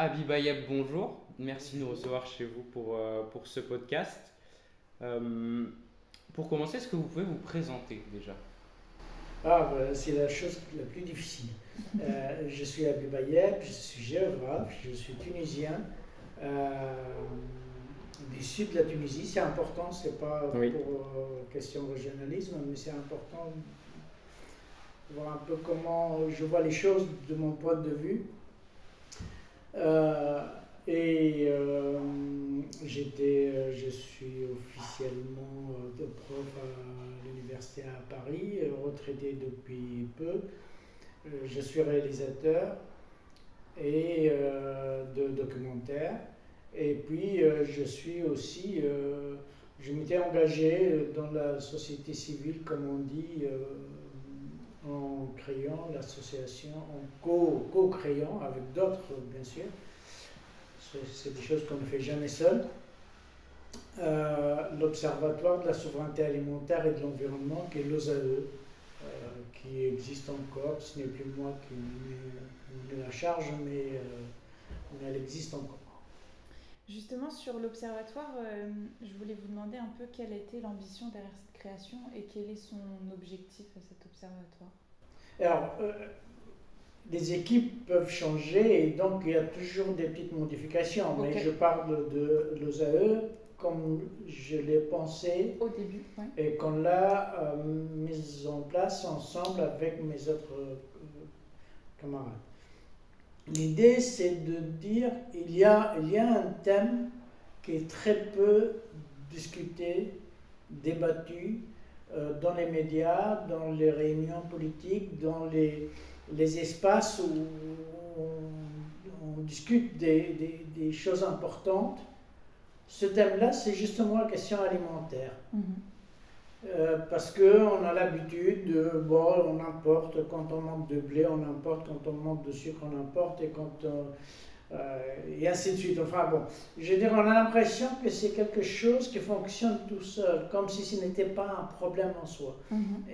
Abibayeb, bonjour. Merci de nous recevoir chez vous pour ce podcast. Euh, pour commencer, est-ce que vous pouvez vous présenter déjà? C'est la chose la plus difficile. Je suis Habib Ayeb, je suis géographe, je suis tunisien, euh, du sud de la Tunisie. C'est important, c'est pas Oui. pour question de régionalisme, mais c'est important de voir un peu comment je vois les choses de mon point de vue. Euh, je suis officiellement de prof à l'université à Paris, retraité depuis peu. Je suis réalisateur de documentaires. Et puis, je m'étais engagé dans la société civile, comme on dit, en créant l'association, en co-créant avec d'autres, bien sûr. C'est des choses qu'on ne fait jamais seul. L'Observatoire de la souveraineté alimentaire et de l'environnement, qui est l'OSAE, qui existe encore. Ce n'est plus moi qui me la charge, mais elle existe encore. Justement, sur l'Observatoire, je voulais vous demander un peu quelle était l'ambition derrière cette création et quel est son objectif à cet observatoire. Alors, les équipes peuvent changer et donc il y a toujours des petites modifications, mais Ok. je parle de l'OSAE comme je l'ai pensé Au début, oui. et qu'on l'a mise en place ensemble avec mes autres camarades. L'idée, c'est de dire il y a un thème qui est très peu discuté, débattu dans les médias, dans les réunions politiques, dans les espaces où on discute des choses importantes. Ce thème-là, c'est justement la question alimentaire. Parce qu'on a l'habitude on importe, quand on manque de blé, on importe, quand on manque de sucre, on importe, et ainsi de suite. Enfin bon, je veux dire, on a l'impression que c'est quelque chose qui fonctionne tout seul, comme si ce n'était pas un problème en soi.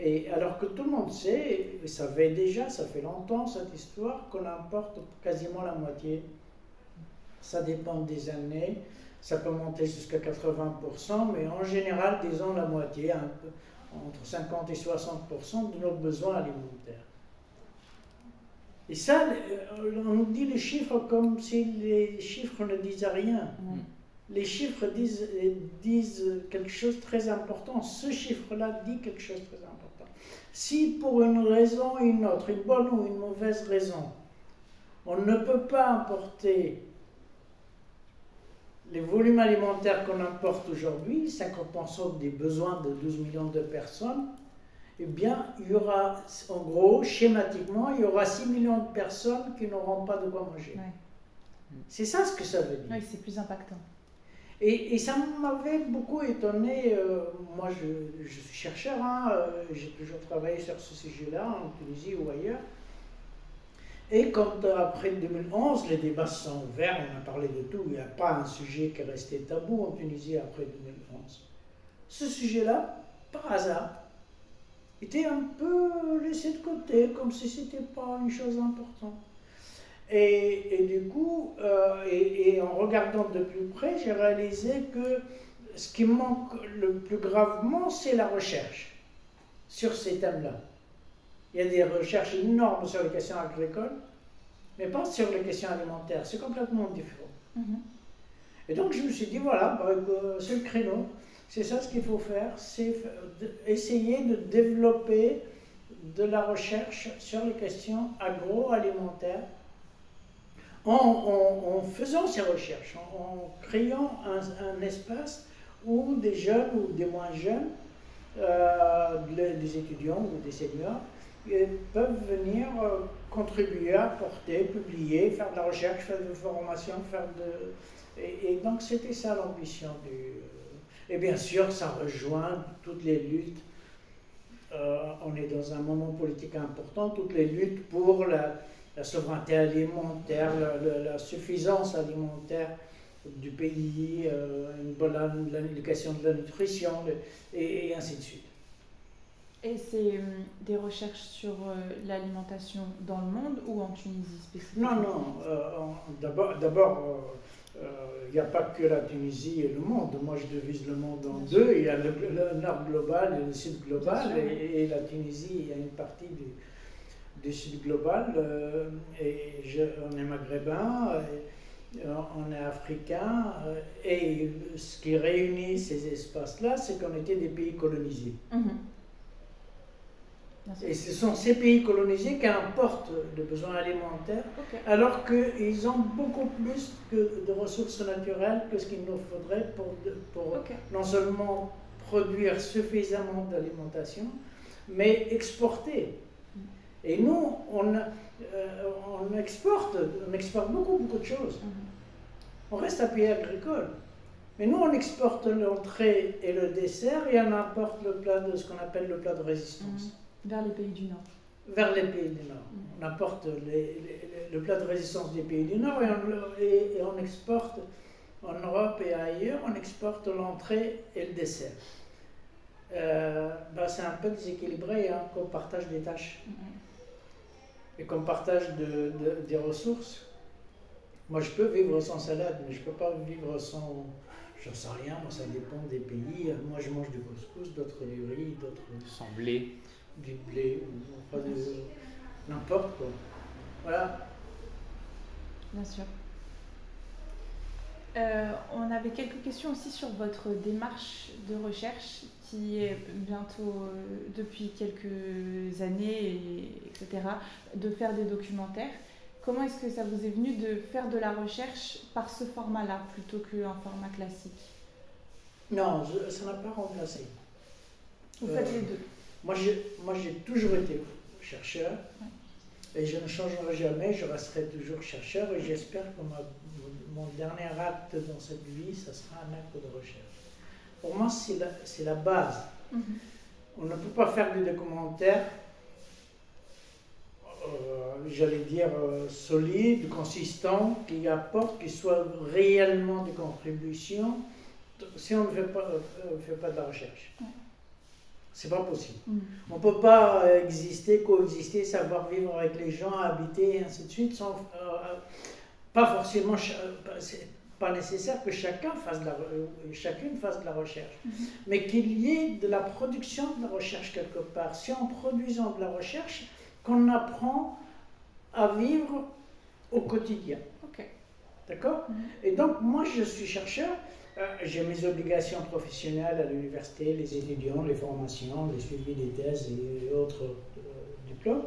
Et alors que tout le monde sait, et ça fait déjà, ça fait longtemps cette histoire, qu'on importe quasiment la moitié. Ça dépend des années. Ça peut monter jusqu'à 80%, mais en général, disons la moitié, entre 50 et 60% de nos besoins alimentaires. Et ça, on nous dit les chiffres comme si les chiffres ne disaient rien. Les chiffres disent quelque chose de très important. Ce chiffre-là dit quelque chose de très important. Si pour une raison ou une autre, une bonne ou une mauvaise raison, on ne peut pas importer les volumes alimentaires qu'on importe aujourd'hui, 50% des besoins de 12 millions de personnes, eh bien, il y aura, en gros, schématiquement, il y aura 6 millions de personnes qui n'auront pas de quoi manger. Ouais. C'est ça ce que ça veut dire. Oui, c'est plus impactant. Et ça m'avait beaucoup étonné. Moi, je suis chercheur, j'ai toujours travaillé sur ce sujet-là, en Tunisie ou ailleurs. Et quand après 2011, les débats se sont ouverts, on a parlé de tout, il n'y a pas un sujet qui est resté tabou en Tunisie après 2011. Ce sujet-là, par hasard, était un peu laissé de côté, comme si ce n'était pas une chose importante. Et du coup, en regardant de plus près, j'ai réalisé que ce qui manque le plus gravement, c'est la recherche sur ces thèmes-là. Il y a des recherches énormes sur les questions agricoles, mais pas sur les questions alimentaires. C'est complètement différent. Et donc je me suis dit, voilà, c'est le créneau. C'est ça ce qu'il faut faire, c'est essayer de développer de la recherche sur les questions agroalimentaires en faisant ces recherches, en créant un espace où des jeunes ou des moins jeunes, des étudiants ou des seniors, peuvent venir contribuer, apporter, publier, faire de la recherche, faire de la formation, et donc c'était ça l'ambition et bien sûr, ça rejoint toutes les luttes. On est dans un moment politique important, toutes les luttes pour la souveraineté alimentaire, la suffisance alimentaire du pays, l'éducation de la nutrition, et ainsi de suite. Et c'est des recherches sur l'alimentation dans le monde ou en Tunisie spécifiquement? Non. D'abord, il n'y a pas que la Tunisie et le monde. Moi, je divise le monde en deux. Il y a le nord global et le sud global. Et la Tunisie, il y a une partie du sud global. On est maghrébin, on est africain. Et ce qui réunit ces espaces-là, c'est qu'on était des pays colonisés. Et ce sont ces pays colonisés qui importent des besoins alimentaires, alors qu'ils ont beaucoup plus de ressources naturelles que ce qu'il nous faudrait pour non seulement produire suffisamment d'alimentation, mais exporter. Et nous, on exporte beaucoup de choses. On reste à pays agricole. Mais nous, on exporte l'entrée et le dessert et on importe le plat de ce qu'on appelle le plat de résistance. Vers les pays du Nord. Vers les pays du Nord. On apporte le plat de résistance des pays du Nord et on exporte en Europe et ailleurs, on exporte l'entrée et le dessert. C'est un peu déséquilibré qu'on partage des tâches et qu'on partage des ressources. Moi, je peux vivre sans salade, mais je ne peux pas vivre sans... J'en sais rien, moi, ça dépend des pays. Moi, je mange du couscous, d'autres du riz, d'autres... Sans blé. Du blé, enfin n'importe quoi. Voilà. Bien sûr. On avait quelques questions aussi sur votre démarche de recherche qui est bientôt, depuis quelques années, etc., de faire des documentaires. Comment est-ce que ça vous est venu de faire de la recherche par ce format-là plutôt qu'un format classique? Non, ça n'a pas remplacé. Vous faites les deux? Moi, j'ai toujours été chercheur et je ne changerai jamais, je resterai toujours chercheur et j'espère que mon dernier acte dans cette vie, ça sera un acte de recherche. Pour moi, c'est la base. On ne peut pas faire des documentaires, j'allais dire, solides, consistants, qui apportent, qui soient réellement des contributions si on ne fait pas de la recherche. C'est pas possible. On ne peut pas coexister, savoir vivre avec les gens, habiter, et ainsi de suite, sans, pas forcément, c'est pas nécessaire que chacune fasse de la recherche, mais qu'il y ait de la production de la recherche quelque part. Si en produisant de la recherche, qu'on apprend à vivre au quotidien. D'accord? Et donc, moi, je suis chercheur. J'ai mes obligations professionnelles à l'université, les étudiants, les formations, les suivis des thèses et autres diplômes.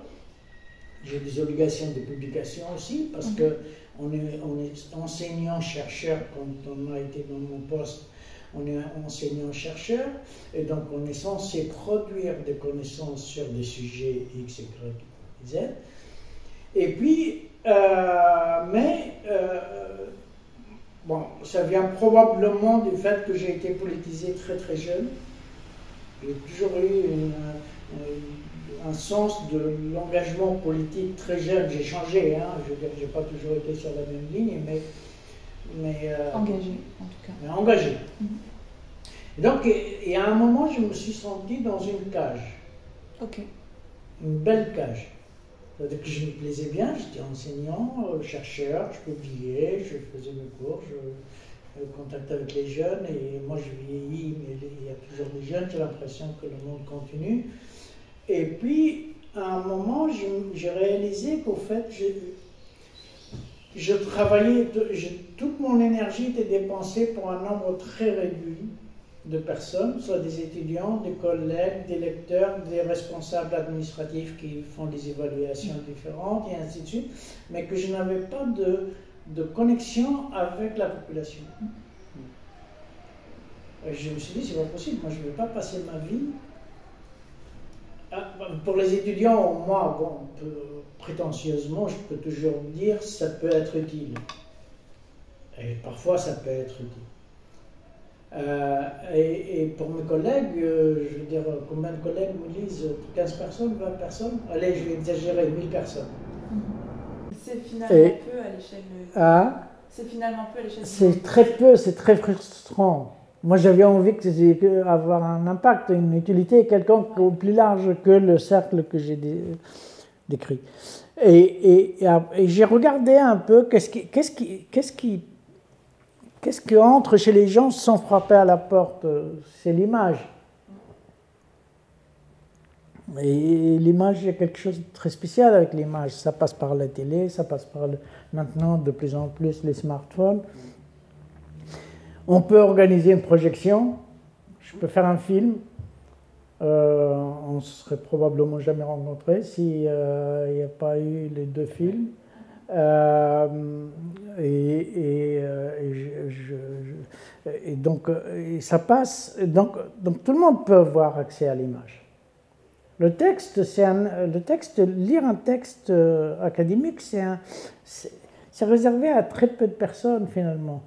J'ai des obligations de publication aussi, parce qu'on est enseignant-chercheur quand on a été dans mon poste. On est enseignant-chercheur, et donc on est censé produire des connaissances sur des sujets X, Y, Z. Et puis, bon, ça vient probablement du fait que j'ai été politisé très très jeune. J'ai toujours eu un sens de l'engagement politique très jeune. J'ai changé, je veux dire, j'ai pas toujours été sur la même ligne, mais engagé, en tout cas. Mais engagé. Et donc, et à un moment, je me suis senti dans une cage. Une belle cage. C'est-à-dire que je me plaisais bien, j'étais enseignant, chercheur, je publiais, je faisais mes cours, je contactais avec les jeunes, et moi je vieillis, mais il y a toujours des jeunes, j'ai l'impression que le monde continue. Et puis, à un moment, j'ai réalisé qu'au fait, je travaillais, toute mon énergie était dépensée pour un nombre très réduit de personnes, soit des étudiants, des collègues, des lecteurs, des responsables administratifs qui font des évaluations différentes, et ainsi de suite, mais que je n'avais pas de connexion avec la population. Et je me suis dit, c'est pas possible, moi je ne vais pas passer ma vie. Pour les étudiants, moi, bon, prétentieusement, je peux toujours dire, ça peut être utile. Et parfois, ça peut être utile. Et pour mes collègues, je veux dire, combien de collègues me disent 15 personnes, 20 personnes? Allez, je vais exagérer, 1000 personnes. C'est finalement peu à l'échelle. C'est finalement peu à l'échelle. C'est très peu, c'est très frustrant. Moi, j'avais envie avoir un impact, une utilité quelconque plus large que le cercle que j'ai décrit. Et j'ai regardé un peu qu'est-ce qui entre chez les gens sans frapper à la porte. C'est l'image. Et l'image, il y a quelque chose de très spécial avec l'image. Ça passe par la télé, ça passe par maintenant de plus en plus les smartphones. On peut organiser une projection. Je peux faire un film. On ne se serait probablement jamais rencontrés s'il n'y a pas eu les deux films. Et donc, ça passe. Donc, tout le monde peut avoir accès à l'image. Le texte, lire un texte académique, c'est réservé à très peu de personnes finalement.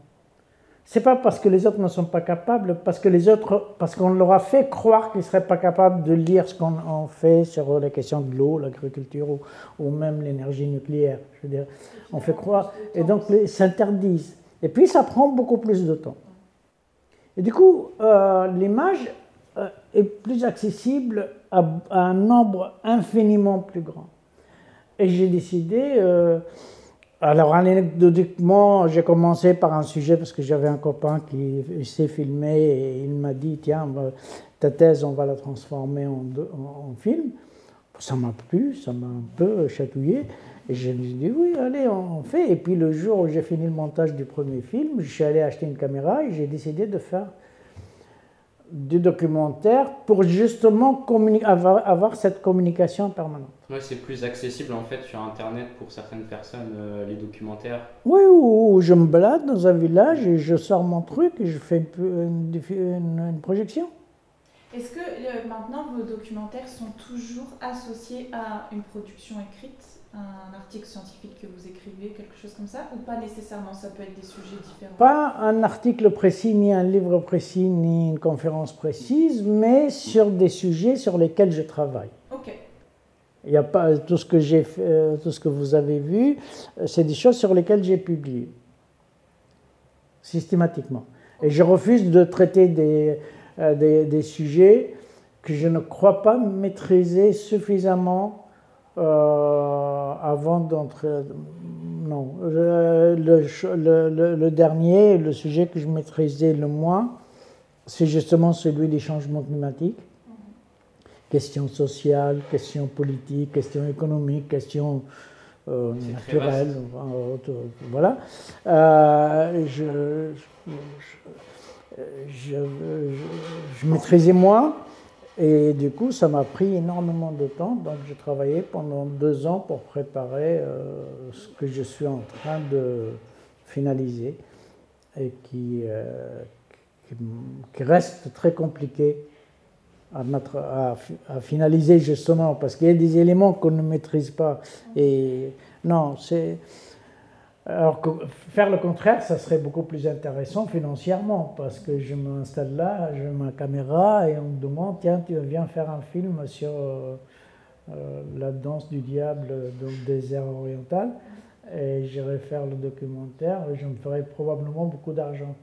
C'est pas parce que les autres ne sont pas capables, parce qu'on leur a fait croire qu'ils ne seraient pas capables de lire ce qu'on fait sur les questions de l'eau, l'agriculture ou même l'énergie nucléaire. Je veux dire, on fait croire, et donc ils s'interdisent. Et puis ça prend beaucoup plus de temps. Et du coup, l'image est plus accessible à un nombre infiniment plus grand. Et j'ai décidé... alors, anecdotiquement, j'ai commencé par un sujet parce que j'avais un copain qui s'est filmé et il m'a dit, tiens, ta thèse, on va la transformer en film. Ça m'a plu, ça m'a un peu chatouillé. Et je me suis dit, oui, allez, on fait. Et puis le jour où j'ai fini le montage du premier film, je suis allé acheter une caméra et j'ai décidé de faire du documentaire pour justement avoir cette communication permanente. Ouais, c'est plus accessible en fait sur Internet pour certaines personnes, les documentaires. Oui, où je me balade dans un village et je sors mon truc et je fais une projection. Est-ce que maintenant vos documentaires sont toujours associés à une production écrite, un article scientifique que vous écrivez, quelque chose comme ça, ou pas nécessairement? Ça peut être des sujets différents. Pas un article précis, ni un livre précis, ni une conférence précise, mais sur des sujets sur lesquels je travaille. Ok. Il n'y a pas tout ce que j'ai fait, tout ce que vous avez vu, c'est des choses sur lesquelles j'ai publié systématiquement. Et je refuse de traiter des sujets que je ne crois pas maîtriser suffisamment avant d'entrer. Non, le dernier, le sujet que je maîtrisais le moins, c'est justement celui des changements climatiques. Questions sociales, questions politiques, questions économiques, questions naturelles, voilà. Je maîtrisais moins et du coup ça m'a pris énormément de temps, donc j'ai travaillé pendant 2 ans pour préparer ce que je suis en train de finaliser et qui reste très compliqué à finaliser justement, parce qu'il y a des éléments qu'on ne maîtrise pas. Et non, alors que faire le contraire, ça serait beaucoup plus intéressant financièrement, parce que je m'installe là, j'ai ma caméra et on me demande, tiens, tu viens faire un film sur la danse du diable dans le désert oriental, et j'irai faire le documentaire et je me ferai probablement beaucoup d'argent.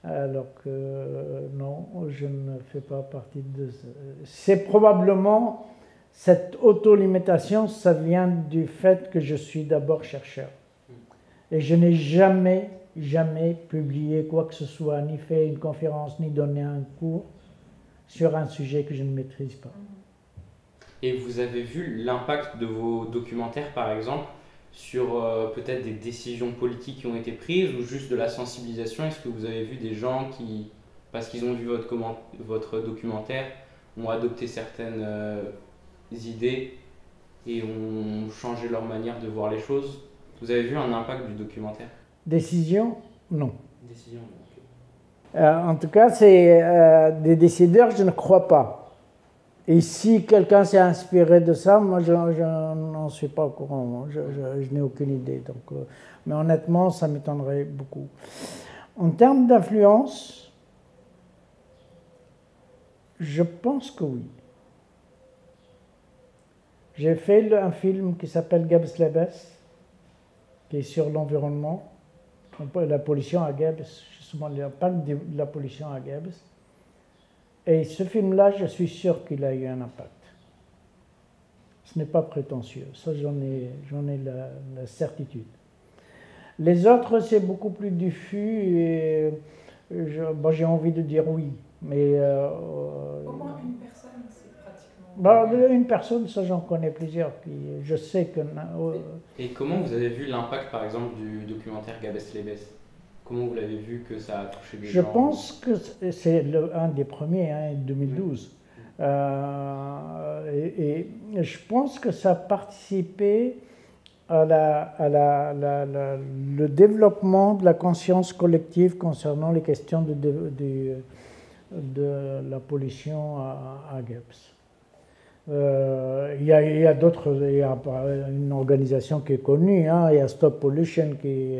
Alors que non, je ne fais pas partie de ça. C'est probablement cette auto-limitation, ça vient du fait que je suis d'abord chercheur. Et je n'ai jamais publié quoi que ce soit, ni fait une conférence, ni donné un cours sur un sujet que je ne maîtrise pas. Et vous avez vu l'impact de vos documentaires, par exemple, sur peut-être des décisions politiques qui ont été prises ou juste de la sensibilisation? Est-ce que vous avez vu des gens qui, parce qu'ils ont vu votre documentaire, ont adopté certaines idées et ont changé leur manière de voir les choses? Vous avez vu un impact du documentaire? Décision, non. Décision, okay. En tout cas, c'est des décideurs, je ne crois pas. Et si quelqu'un s'est inspiré de ça, moi je n'en suis pas au courant, je n'ai aucune idée. Donc, mais honnêtement, ça m'étonnerait beaucoup. En termes d'influence, je pense que oui. J'ai fait un film qui s'appelle Gabslebes, qui est sur l'environnement, la pollution à Guebes, justement l'impact de la pollution à Guebes. Et ce film-là, je suis sûr qu'il a eu un impact. Ce n'est pas prétentieux, ça j'en ai la certitude. Les autres, c'est beaucoup plus diffus et j'ai envie de dire oui. Mais, au moins une personne, c'est pratiquement... une personne, ça j'en connais plusieurs. Je sais que... Et comment vous avez vu l'impact, par exemple, du documentaire Gabès-les-Bès? Comment vous l'avez vu que ça a touché des gens? Je pense que c'est un des premiers, hein, 2012. Et je pense que ça a participé à le développement de la conscience collective concernant les questions de la pollution à Guebes. Il y a d'autres, il y a une organisation qui est connue, hein, il y a Stop Pollution qui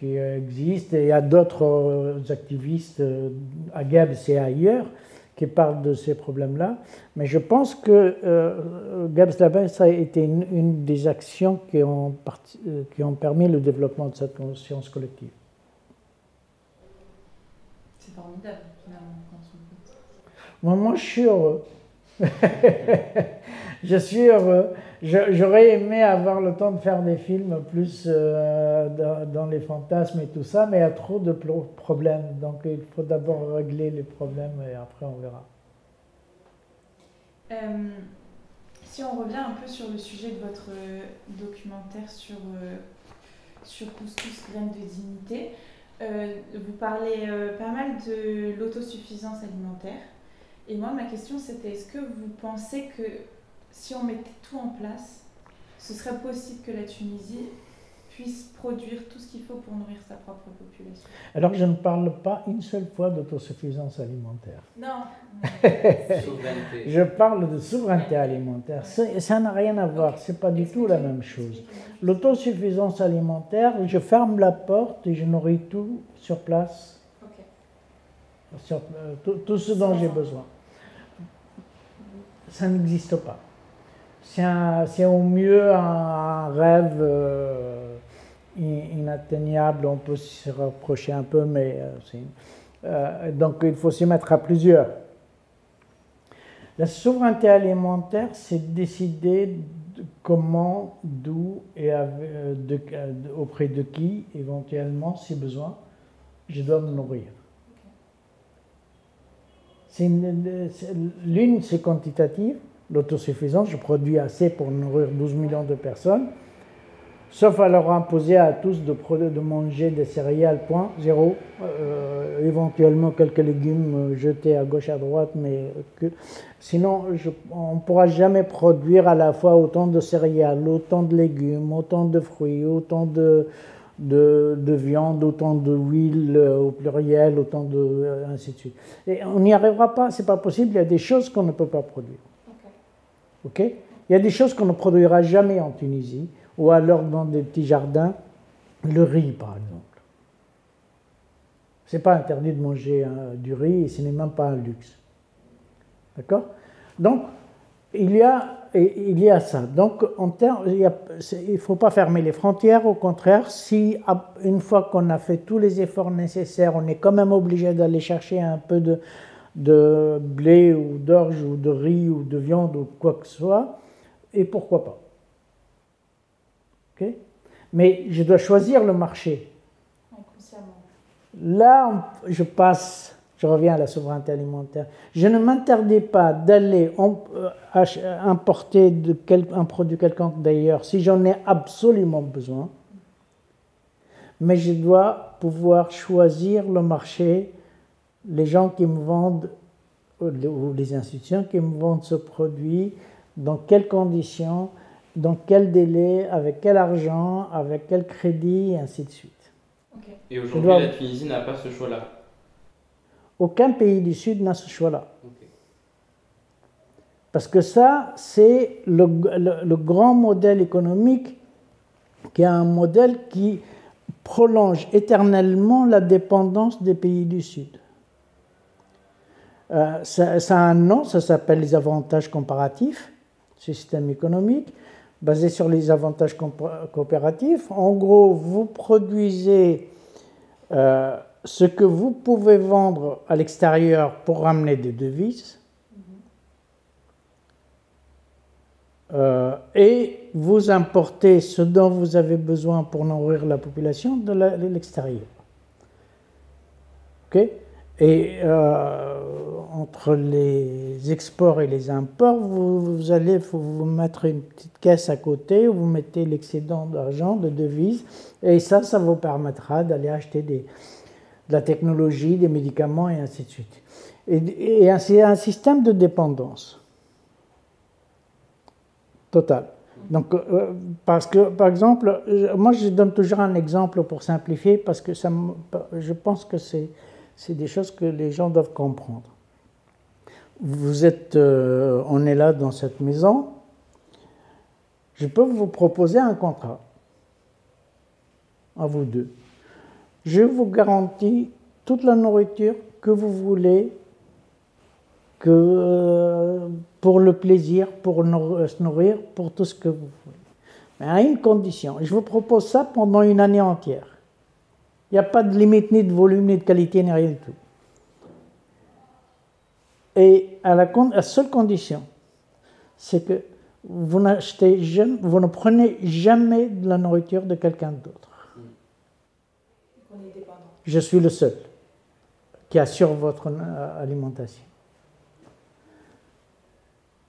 existe, et il y a d'autres activistes à Guebes et ailleurs qui parlent de ces problèmes-là. Mais je pense que Guebes-les-Bès a été une des actions qui ont permis le développement de cette conscience collective. C'est formidable, finalement, quand on écoute. Moi, je suis heureux. Je suis heureux. J'aurais aimé avoir le temps de faire des films plus dans les fantasmes et tout ça, mais il y a trop de problèmes. Donc il faut d'abord régler les problèmes et après on verra. Si on revient un peu sur le sujet de votre documentaire sur Couscous Graines de Dignité, vous parlez pas mal de l'autosuffisance alimentaire. Et moi, ma question, c'était est-ce que vous pensez que si on mettait tout en place, ce serait possible que la Tunisie puisse produire tout ce qu'il faut pour nourrir sa propre population? Alors, je ne parle pas une seule fois d'autosuffisance alimentaire. Non. Souveraineté. Je parle de souveraineté alimentaire. Ça n'a rien à voir, c'est pas du tout la même chose. L'autosuffisance alimentaire, je ferme la porte et je nourris tout sur place. Sur tout ce dont j'ai besoin. Ça n'existe pas. C'est au mieux un rêve inatteignable, on peut se rapprocher un peu, mais donc il faut s'y mettre à plusieurs. La souveraineté alimentaire, c'est décider de comment, d'où et auprès de qui, éventuellement, si besoin, je dois me nourrir. L'une, c'est quantitative, l'autosuffisance, je produis assez pour nourrir 12 millions de personnes, sauf à leur imposer à tous de manger des céréales, point, zéro, éventuellement quelques légumes jetés à gauche, à droite, mais sinon, on ne pourra jamais produire à la fois autant de céréales, autant de légumes, autant de fruits, autant de viande, autant d'huile au pluriel, autant de ainsi de suite. Et on n'y arrivera pas, c'est pas possible, il y a des choses qu'on ne peut pas produire. Ok. Il y a des choses qu'on ne produira jamais en Tunisie, ou alors dans des petits jardins, le riz par exemple. C'est pas interdit de manger du riz et ce n'est même pas un luxe. D'accord? Donc, il y a ça. Donc, il ne faut pas fermer les frontières. Au contraire, si une fois qu'on a fait tous les efforts nécessaires, on est quand même obligé d'aller chercher un peu de blé ou d'orge ou de riz ou de viande ou quoi que ce soit, et pourquoi pas. Okay? Mais je dois choisir le marché. Là, je reviens à la souveraineté alimentaire. Je ne m'interdis pas d'aller importer un produit quelconque d'ailleurs, si j'en ai absolument besoin, mais je dois pouvoir choisir le marché, les gens qui me vendent, ou les institutions qui me vendent ce produit, dans quelles conditions, dans quel délai, avec quel argent, avec quel crédit, et ainsi de suite. Okay. Et aujourd'hui, la Tunisie n'a pas ce choix-là? Aucun pays du Sud n'a ce choix-là. Okay. Parce que ça, c'est le grand modèle économique qui est un modèle qui prolonge éternellement la dépendance des pays du Sud. Ça a un nom, ça s'appelle les avantages comparatifs, système économique, basé sur les avantages coopératifs. En gros, vous produisez ce que vous pouvez vendre à l'extérieur pour ramener des devises, et vous importez ce dont vous avez besoin pour nourrir la population de l'extérieur. Ok? Et entre les exports et les imports, vous allez vous mettre une petite caisse à côté où vous mettez l'excédent d'argent, de devises, et ça vous permettra d'aller acheter de la technologie, des médicaments et ainsi de suite. Et c'est un système de dépendance totale. Donc, parce que, par exemple, moi je donne toujours un exemple pour simplifier, parce que je pense que c'est des choses que les gens doivent comprendre. On est là dans cette maison, je peux vous proposer un contrat, à vous deux. Je vous garantis toute la nourriture que vous voulez, pour le plaisir, pour se nourrir, pour tout ce que vous voulez. Mais à une condition, je vous propose ça pendant une année entière. Il n'y a pas de limite, ni de volume, ni de qualité, ni rien du tout. Et à la seule condition, c'est que vous ne prenez jamais de la nourriture de quelqu'un d'autre. Je suis le seul qui assure votre alimentation.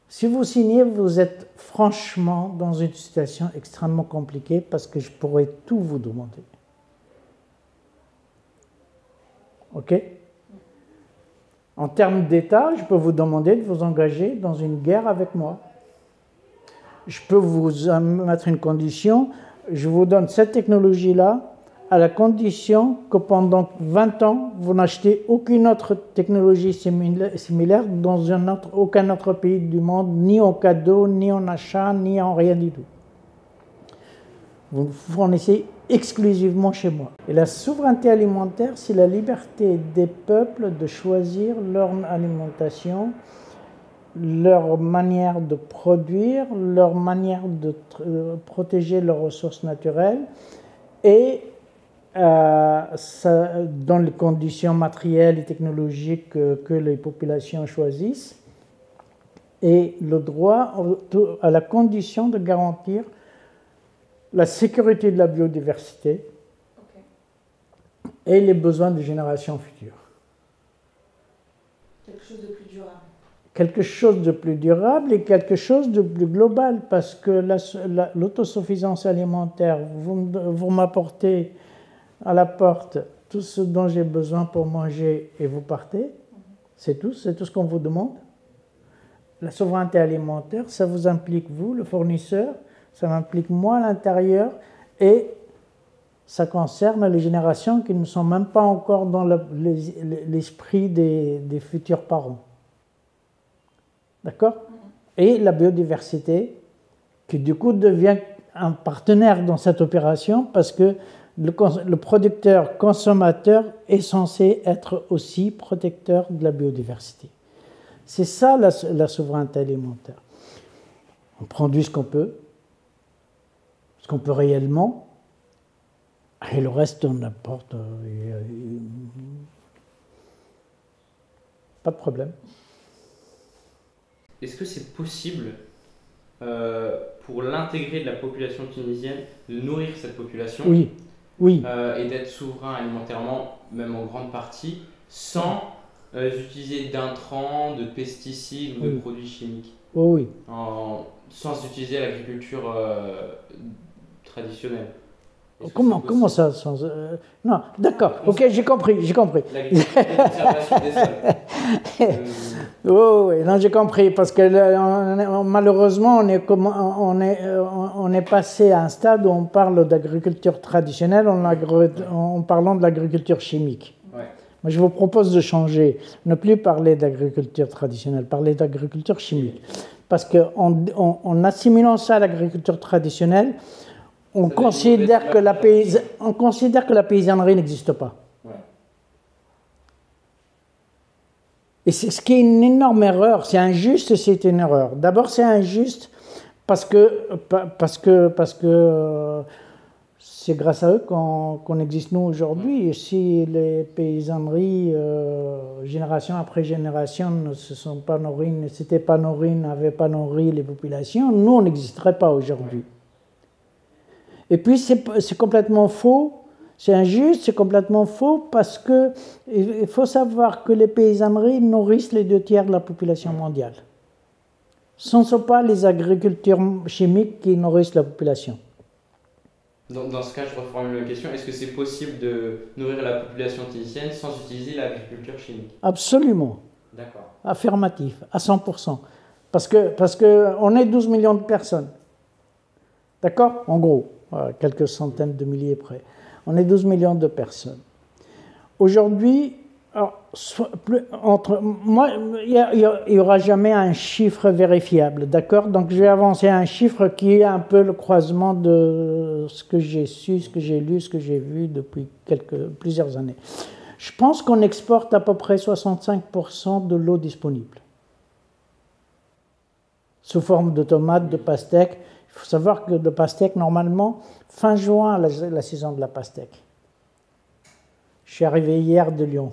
Si vous signez, vous êtes franchement dans une situation extrêmement compliquée parce que je pourrais tout vous demander. Ok? En termes d'État, je peux vous demander de vous engager dans une guerre avec moi. Je peux vous mettre une condition, je vous donne cette technologie-là à la condition que pendant 20 ans, vous n'achetez aucune autre technologie similaire dans aucun autre pays du monde, ni en cadeau, ni en achat, ni en rien du tout. Vous fournissez exclusivement chez moi. Et la souveraineté alimentaire, c'est la liberté des peuples de choisir leur alimentation, leur manière de produire, leur manière de protéger leurs ressources naturelles et dans les conditions matérielles et technologiques que les populations choisissent, et le droit à la condition de garantir la sécurité de la biodiversité et les besoins des générations futures. Quelque chose de plus durable. Quelque chose de plus durable et quelque chose de plus global, parce que l'autosuffisance alimentaire, vous m'apportez à la porte tout ce dont j'ai besoin pour manger et vous partez, c'est tout ce qu'on vous demande. La souveraineté alimentaire, ça vous implique vous, le fournisseur, ça m'implique moi à l'intérieur, et ça concerne les générations qui ne sont même pas encore dans l'esprit des futurs parents. D'accord? Et la biodiversité, qui du coup devient un partenaire dans cette opération, parce que le producteur-consommateur est censé être aussi protecteur de la biodiversité. C'est ça la souveraineté alimentaire. On produit ce qu'on peut réellement, et le reste on apporte. Pas de problème. Est-ce que c'est possible pour l'intégrer de la population tunisienne de nourrir cette population? Oui. Et d'être souverain alimentairement, même en grande partie, sans utiliser d'intrants, de pesticides ou de produits chimiques? Oui. Sans utiliser l'agriculture traditionnelle. Comment ça non, d'accord, ok, j'ai compris. L'agriculture de conservation des sols. Oui, non, j'ai compris, parce que malheureusement, on est passé à un stade où on parle d'agriculture traditionnelle en parlant de l'agriculture chimique. Ouais. Moi, je vous propose de changer, ne plus parler d'agriculture traditionnelle, parler d'agriculture chimique. Parce qu'en assimilant ça à l'agriculture traditionnelle, on considère que la paysannerie n'existe pas. Ouais. Et c'est ce qui est une énorme erreur. C'est injuste et c'est une erreur. D'abord, c'est injuste parce que C'est grâce à eux qu'on existe nous aujourd'hui. Et si les paysanneries, génération après génération, ne se sont pas nourries, ne s'étaient pas nourries, n'avaient pas nourri les populations, nous, on n'existerait pas aujourd'hui. Et puis, c'est complètement faux, c'est injuste, c'est complètement faux, parce qu'il faut savoir que les paysanneries nourrissent les 2 tiers de la population mondiale. Ce ne sont pas les agricultures chimiques qui nourrissent la population. Dans ce cas, je reformule la question. Est-ce que c'est possible de nourrir la population tunisienne sans utiliser l'agriculture chimique? Absolument. D'accord. Affirmatif, à 100%. Parce que on est 12 millions de personnes. D'accord? En gros, quelques centaines de milliers près. On est 12 millions de personnes. Aujourd'hui, il n'y aura jamais un chiffre vérifiable, d'accord? Donc je vais avancer un chiffre qui est un peu le croisement de ce que j'ai su, ce que j'ai lu, ce que j'ai vu depuis plusieurs années. Je pense qu'on exporte à peu près 65% de l'eau disponible, sous forme de tomates, de pastèques. Il faut savoir que de pastèques, normalement, fin juin, la saison de la pastèque. Je suis arrivé hier de Lyon.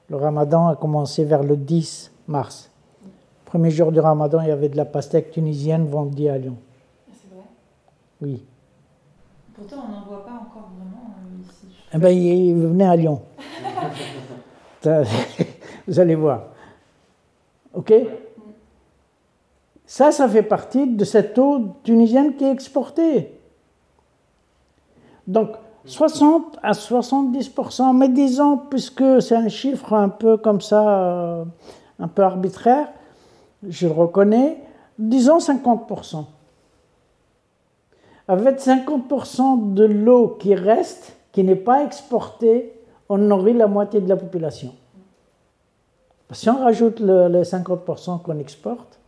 Le ramadan a commencé vers le 10 mars. Premier jour du ramadan, il y avait de la pastèque tunisienne vendue à Lyon. C'est vrai? Oui. Pourtant, on n'en voit pas encore vraiment ici. Eh bien, venez à Lyon. Vous allez voir. OK? Ça fait partie de cette eau tunisienne qui est exportée. Donc, 60 à 70%, mais disons, puisque c'est un chiffre un peu comme ça, un peu arbitraire, je le reconnais, disons 50%. Avec 50% de l'eau qui reste, qui n'est pas exportée, on nourrit la moitié de la population. Si on rajoute les 50% qu'on exporte,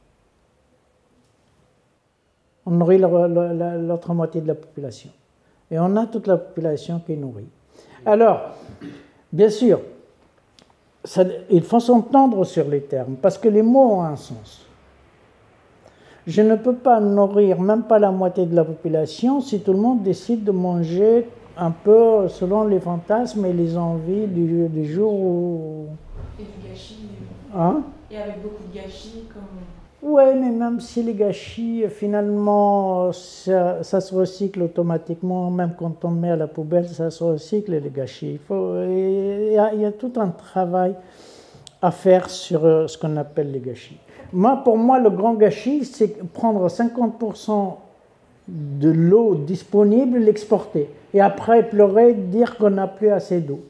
on nourrit l'autre moitié de la population. Et on a toute la population qui est nourrie. Alors, bien sûr, il faut s'entendre sur les termes, parce que les mots ont un sens. Je ne peux pas nourrir même pas la moitié de la population si tout le monde décide de manger un peu selon les fantasmes et les envies du jour où... Et du gâchis. Hein? Et avec beaucoup de gâchis comme... Oui, mais même si les gâchis, finalement, ça se recycle automatiquement, même quand on met à la poubelle, ça se recycle les gâchis. Il y a tout un travail à faire sur ce qu'on appelle les gâchis. Pour moi, le grand gâchis, c'est prendre 50% de l'eau disponible, l'exporter. Et après pleurer, dire qu'on n'a plus assez d'eau.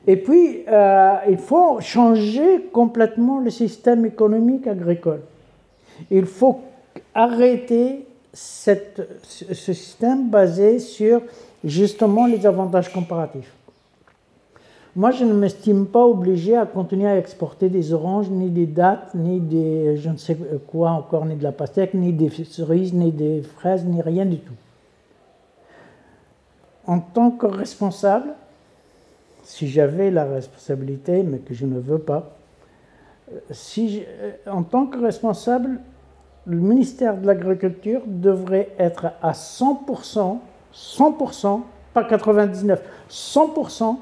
Et puis, il faut changer complètement le système économique agricole. Il faut arrêter ce système basé sur justement les avantages comparatifs. Moi, je ne m'estime pas obligé à continuer à exporter des oranges, ni des dattes, ni des je ne sais quoi encore, ni de la pastèque, ni des cerises, ni des fraises, ni rien du tout. En tant que responsable, si j'avais la responsabilité, mais que je ne veux pas, en tant que responsable, le ministère de l'Agriculture devrait être à 100%, pas 99%, 100%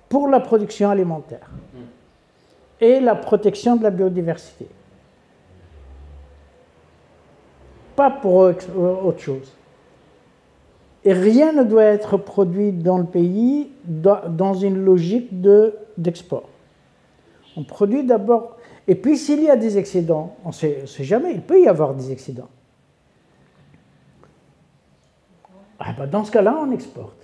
pour la production alimentaire et la protection de la biodiversité. Pas pour autre chose. Et rien ne doit être produit dans le pays dans une logique d'export. On produit d'abord, et puis s'il y a des excédents, on ne sait jamais, il peut y avoir des excédents. Dans ce cas-là, on exporte.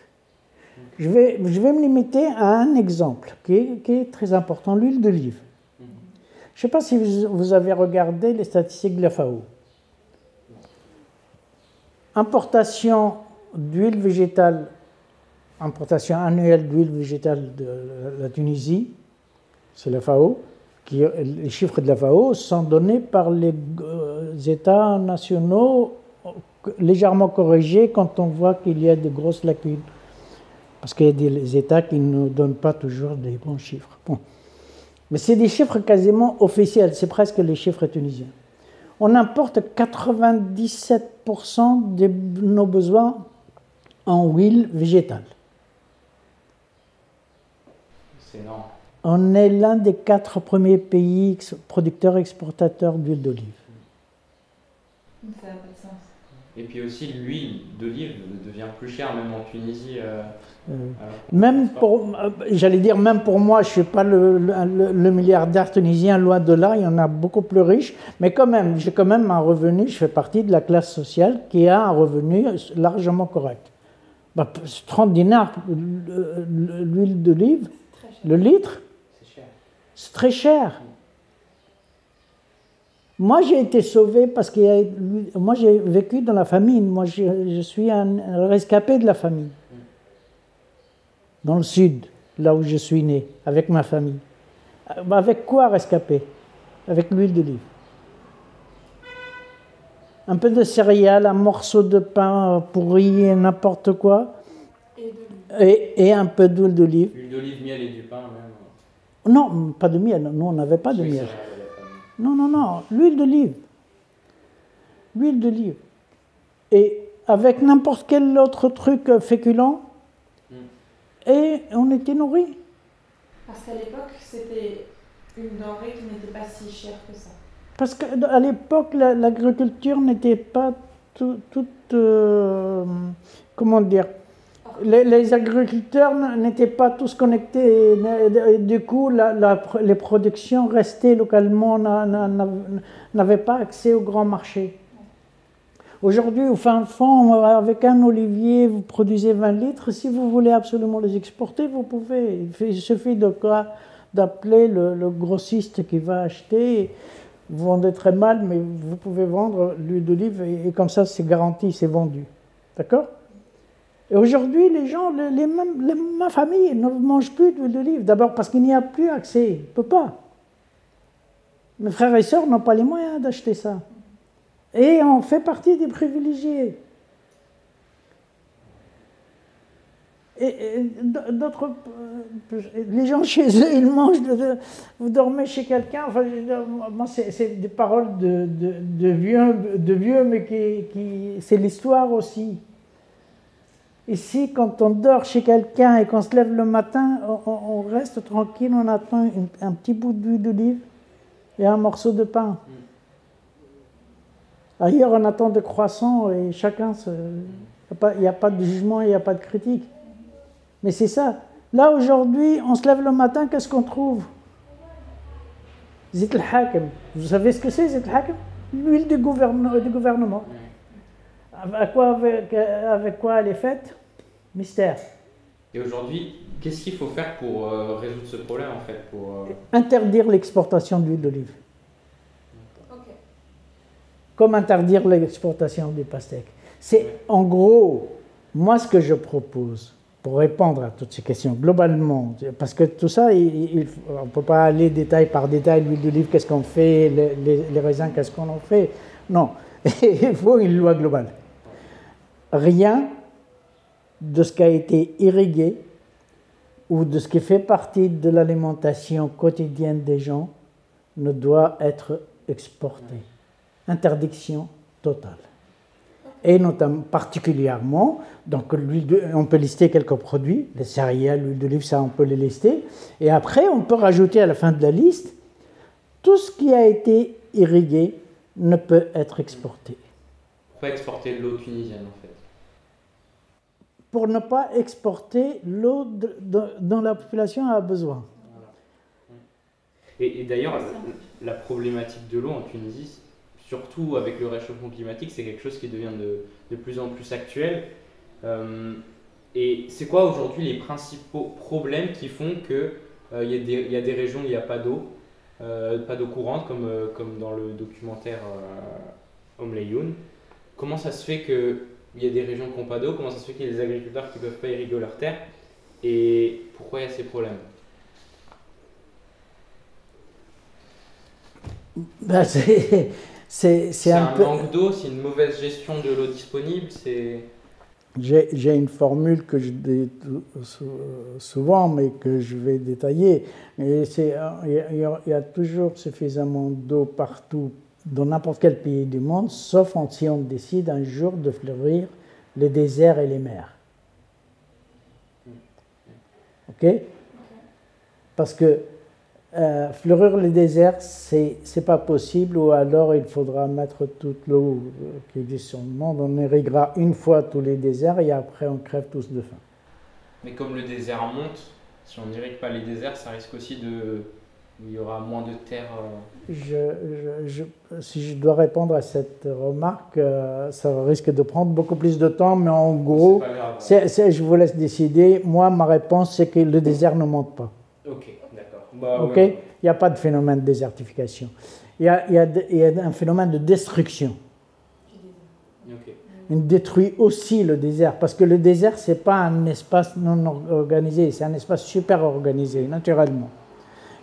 Je vais me limiter à un exemple qui est très important, l'huile d'olive. Je ne sais pas si vous avez regardé les statistiques de la FAO. Importation d'huile végétale, importation annuelle d'huile végétale de la Tunisie, c'est la FAO, les chiffres de la FAO sont donnés par les États nationaux légèrement corrigés quand on voit qu'il y a de grosses lacunes. Parce qu'il y a des États qui ne donnent pas toujours des bons chiffres. Bon. Mais c'est des chiffres quasiment officiels, c'est presque les chiffres tunisiens. on importe 97% de nos besoins en huile végétale. C'est énorme. On est l'un des 4 premiers pays producteurs et exportateurs d'huile d'olive. Ça n'a pas de sens. Et puis aussi, l'huile d'olive devient plus chère, même en Tunisie. Même pour, j'allais dire, même pour moi, je ne suis pas le milliardaire tunisien, loin de là, il y en a beaucoup plus riches, mais quand même, j'ai quand même un revenu, je fais partie de la classe sociale qui a un revenu largement correct. 30 dinars, l'huile d'olive, le litre, c'est cher. C'est très cher. Moi, j'ai été sauvé parce que moi, j'ai vécu dans la famine. Moi, je suis un rescapé de la famine. Dans le sud, là où je suis né, avec ma famille. Avec quoi rescapé? Avec l'huile d'olive. Un peu de céréales, un morceau de pain pourri, n'importe quoi. Et un peu d'huile d'olive. L'huile d'olive, miel et du pain, même. Non, pas de miel. Nous, on n'avait pas de miel. Non, l'huile d'olive. L'huile d'olive. Et avec n'importe quel autre truc féculent, et on était nourris. Parce qu'à l'époque, c'était une denrée qui n'était pas si chère que ça. Parce qu'à l'époque, l'agriculture n'était pas toute... comment dire? Les agriculteurs n'étaient pas tous connectés. Et du coup, les productions restées localement, n'avaient pas accès au grand marché. Aujourd'hui, au fin fond, avec un olivier, vous produisez 20 litres. Si vous voulez absolument les exporter, vous pouvez. Il suffit d'appeler le grossiste qui va acheter. Vous vendez très mal, mais vous pouvez vendre l'huile d'olive et comme ça, c'est garanti, c'est vendu. D'accord ? Et aujourd'hui, les gens, ma famille ne mange plus d'huile d'olive. D'abord parce qu'il n'y a plus accès. Il ne peut pas. Mes frères et sœurs n'ont pas les moyens d'acheter ça. Et on fait partie des privilégiés. Et d'autres, les gens chez eux, ils mangent, vous dormez chez quelqu'un, enfin, moi c'est des paroles de vieux, mais c'est l'histoire aussi. Ici, quand on dort chez quelqu'un et qu'on se lève le matin, on reste tranquille, on attend un petit bout d'huile d'olive et un morceau de pain. Ailleurs, on attend des croissants et chacun il n'y a pas de jugement, il n'y a pas de critique. Mais c'est ça. Là, aujourd'hui, on se lève le matin, qu'est-ce qu'on trouve? Zit al-Hakem. Vous savez ce que c'est, Zit al-Hakem? L'huile du gouvernement. Avec quoi elle est faite? Mystère. Et aujourd'hui, qu'est-ce qu'il faut faire pour résoudre ce problème, en fait Interdire l'exportation d'huile d'olive. Comme interdire l'exportation du pastèque. C'est en gros, moi ce que je propose, pour répondre à toutes ces questions, globalement, parce que tout ça, on ne peut pas aller détail par détail, l'huile d'olive, qu'est-ce qu'on fait, les raisins, qu'est-ce qu'on en fait. Non, il faut une loi globale. Rien de ce qui a été irrigué ou de ce qui fait partie de l'alimentation quotidienne des gens ne doit être exporté. Interdiction totale. Et notamment, particulièrement, donc on peut lister quelques produits, les céréales, l'huile d'olive, ça on peut les lister. Et après, on peut rajouter à la fin de la liste, tout ce qui a été irrigué ne peut être exporté. Pourquoi exporter l'eau tunisienne en fait? Pour ne pas exporter l'eau dont la population a besoin. Et d'ailleurs, la problématique de l'eau en Tunisie, surtout avec le réchauffement climatique, c'est quelque chose qui devient de plus en plus actuel. Et c'est quoi aujourd'hui les principaux problèmes qui font qu'il y a des régions où il n'y a pas d'eau courante, comme dans le documentaire Omleyoun? Comment ça se fait qu'il y a des régions qui n'ont pas d'eau? Comment ça se fait qu'il y a des agriculteurs qui ne peuvent pas irriguer leurs terres? Et pourquoi il y a ces problèmes? C'est un manque d'eau, c'est une mauvaise gestion de l'eau disponible. J'ai une formule que je dis souvent, mais que je vais détailler. Il y a toujours suffisamment d'eau partout dans n'importe quel pays du monde, sauf si on décide un jour de fleurir les déserts et les mers. Ok? Parce que fleurir les déserts, c'est pas possible, ou alors il faudra mettre toute l'eau qui existe sur le monde. On irriguera une fois tous les déserts et après on crève tous de faim. Mais comme le désert monte, si on n'irrigue pas les déserts, ça risque aussi de... Il y aura moins de terre. Si je dois répondre à cette remarque, ça risque de prendre beaucoup plus de temps, mais en gros, c'est pas grave. je vous laisse décider. Moi, ma réponse, c'est que le désert ne monte pas. Ok, d'accord. Bah, Ok? ouais. Il n'y a pas de phénomène de désertification. Il y a un phénomène de destruction. Ok. Il détruit aussi le désert, parce que le désert, ce n'est pas un espace non organisé, c'est un espace super organisé, naturellement.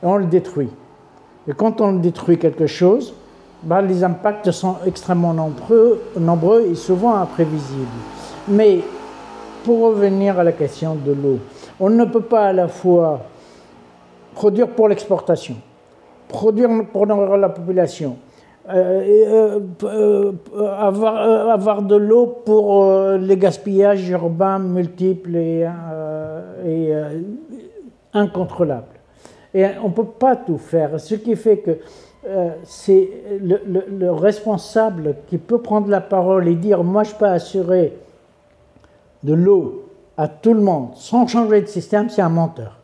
Et on le détruit. Et quand on détruit quelque chose, les impacts sont extrêmement nombreux et souvent imprévisibles. Mais pour revenir à la question de l'eau, on ne peut pas à la fois produire pour l'exportation, produire pour nourrir la population, avoir de l'eau pour les gaspillages urbains multiples et incontrôlables. Et on ne peut pas tout faire. Ce qui fait que c'est le responsable qui peut prendre la parole et dire « moi je peux assurer de l'eau à tout le monde sans changer de système », c'est un menteur.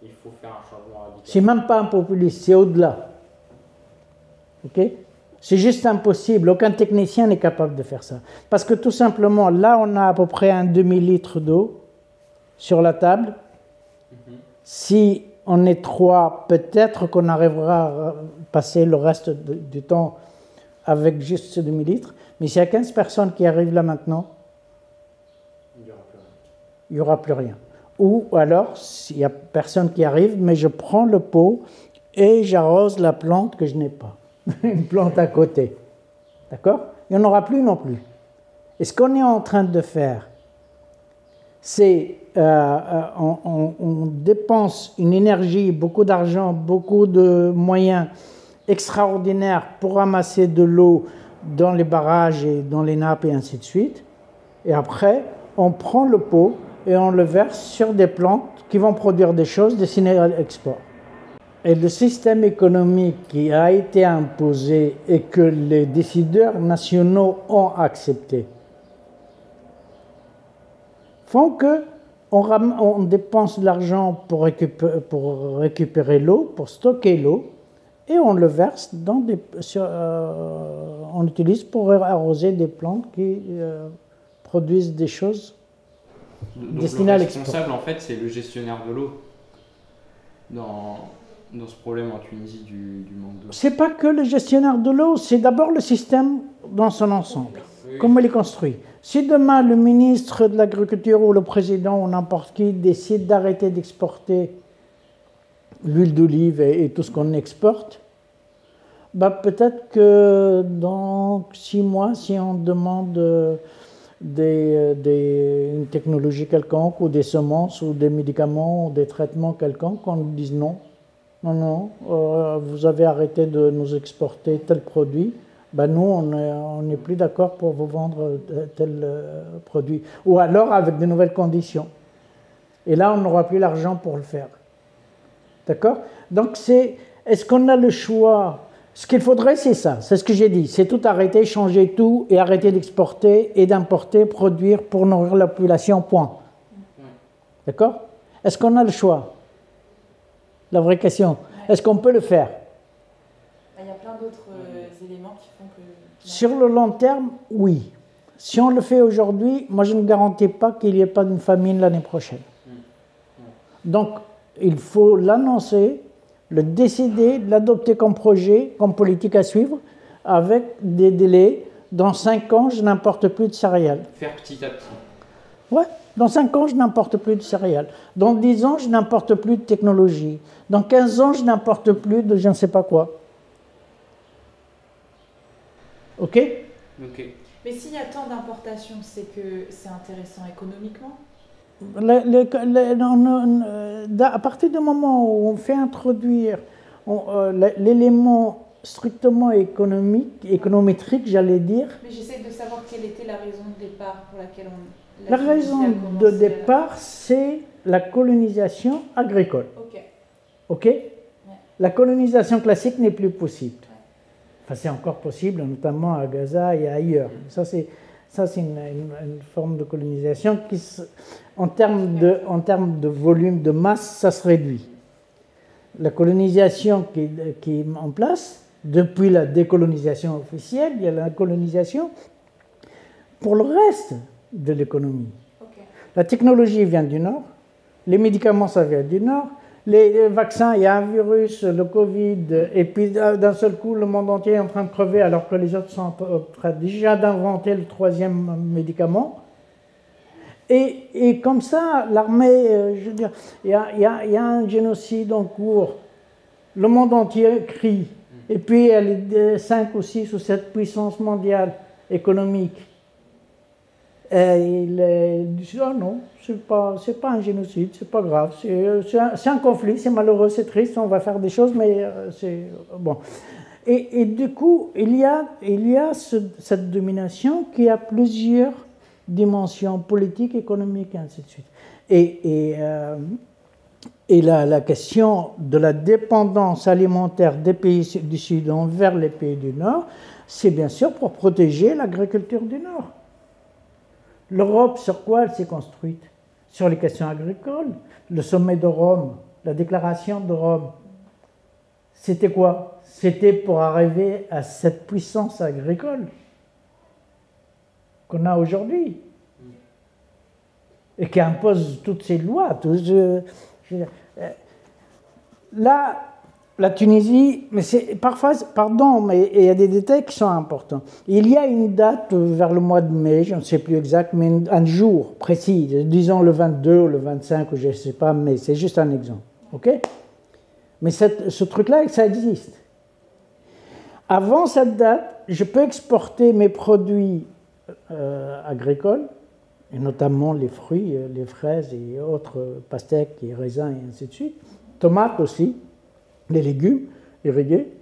Il faut faire un changement radical. C'est même pas un populiste, c'est au-delà. Ok? C'est juste impossible. Aucun technicien n'est capable de faire ça. Parce que tout simplement, là, on a à peu près un demi-litre d'eau sur la table. Si on est 3, peut-être qu'on arrivera à passer le reste du temps avec juste ce demi-litre. Mais s'il y a 15 personnes qui arrivent là maintenant, il n'y aura plus rien. Ou alors, s'il n'y a personne qui arrive, mais je prends le pot et j'arrose la plante que je n'ai pas. Une plante à côté. D'accord? Il n'y en aura plus non plus. Et ce qu'on est en train de faire, c'est on dépense une énergie, beaucoup d'argent, beaucoup de moyens extraordinaires pour ramasser de l'eau dans les barrages et dans les nappes et ainsi de suite. Et après, on prend le pot et on le verse sur des plantes qui vont produire des choses destinées à l'export. Et le système économique qui a été imposé et que les décideurs nationaux ont accepté font que on dépense de l'argent pour récupérer l'eau, pour stocker l'eau, et on le verse on l'utilise pour arroser des plantes qui produisent des choses destinées à l'export. Le responsable, en fait, c'est le gestionnaire de l'eau dans ce problème en Tunisie du manque d'eau. C'est pas que le gestionnaire de l'eau, c'est d'abord le système dans son ensemble. Oui. Comment il est construit. Si demain le ministre de l'Agriculture ou le président ou n'importe qui décide d'arrêter d'exporter l'huile d'olive et tout ce qu'on exporte, peut-être que dans 6 mois, si on demande une technologie quelconque ou des semences ou des médicaments ou des traitements quelconques, on nous dise non, vous avez arrêté de nous exporter tel produit. Nous, on n'est plus d'accord pour vous vendre tel produit. Ou alors avec de nouvelles conditions. Et là, on n'aura plus l'argent pour le faire. D'accord? Donc, est-ce qu'on a le choix? Ce qu'il faudrait, c'est ça. C'est ce que j'ai dit. C'est tout arrêter, changer tout et arrêter d'exporter et d'importer, produire pour nourrir la population, point. D'accord? Est-ce qu'on a le choix? La vraie question. Est-ce qu'on peut le faire? Il y a plein d'autres éléments qui font que... Sur le long terme, oui. Si on le fait aujourd'hui, moi je ne garantis pas qu'il n'y ait pas de famine l'année prochaine. Donc, il faut l'annoncer, le décider, l'adopter comme projet, comme politique à suivre, avec des délais. Dans 5 ans, je n'importe plus de céréales. Faire petit à petit. Ouais, dans 5 ans, je n'importe plus de céréales. Dans 10 ans, je n'importe plus de technologie. Dans 15 ans, je n'importe plus de je ne sais pas quoi. Ok? Ok. Mais s'il y a tant d'importations, c'est que c'est intéressant économiquement? À partir du moment où on fait introduire l'élément strictement économétrique, j'allais dire. Mais j'essaie de savoir quelle était la raison de départ pour laquelle La raison de départ, c'est la colonisation agricole. Ok. Ok. La colonisation classique n'est plus possible. Enfin, c'est encore possible, notamment à Gaza et ailleurs. Ça, c'est une forme de colonisation qui, en termes de volume, de masse, ça se réduit. La colonisation qui est en place, depuis la décolonisation officielle, il y a la colonisation pour le reste de l'économie. Okay. La technologie vient du Nord, les médicaments, ça vient du Nord, les vaccins, il y a un virus, le Covid, et puis d'un seul coup, le monde entier est en train de crever alors que les autres sont en train déjà d'inventer le troisième médicament. Et comme ça, l'armée, je veux dire, il y a un génocide en cours. Le monde entier crie. Et puis, il y a les 5 ou 6 ou 7 puissances mondiales économiques. Et ils disent, oh non, c'est pas un génocide, c'est pas grave, c'est un conflit, c'est malheureux, c'est triste, on va faire des choses, mais c'est bon. Et du coup, il y a cette domination qui a plusieurs dimensions politiques, économiques, et ainsi de suite. Et la question de la dépendance alimentaire des pays du Sud envers les pays du Nord, c'est bien sûr pour protéger l'agriculture du Nord. L'Europe, sur quoi elle s'est construite? Sur les questions agricoles. Le sommet de Rome, la déclaration de Rome, c'était quoi? C'était pour arriver à cette puissance agricole qu'on a aujourd'hui et qui impose toutes ces lois. Là, la Tunisie, mais c'est parfois, pardon, mais il y a des détails qui sont importants. Il y a une date vers le mois de mai, je ne sais plus exact, mais un jour précis, disons le 22 ou le 25, ou je ne sais pas, mais c'est juste un exemple. Ok? Mais ce truc-là, ça existe. Avant cette date, je peux exporter mes produits agricoles, et notamment les fruits, les fraises et autres pastèques et raisins et ainsi de suite, tomates aussi, les légumes irrigués,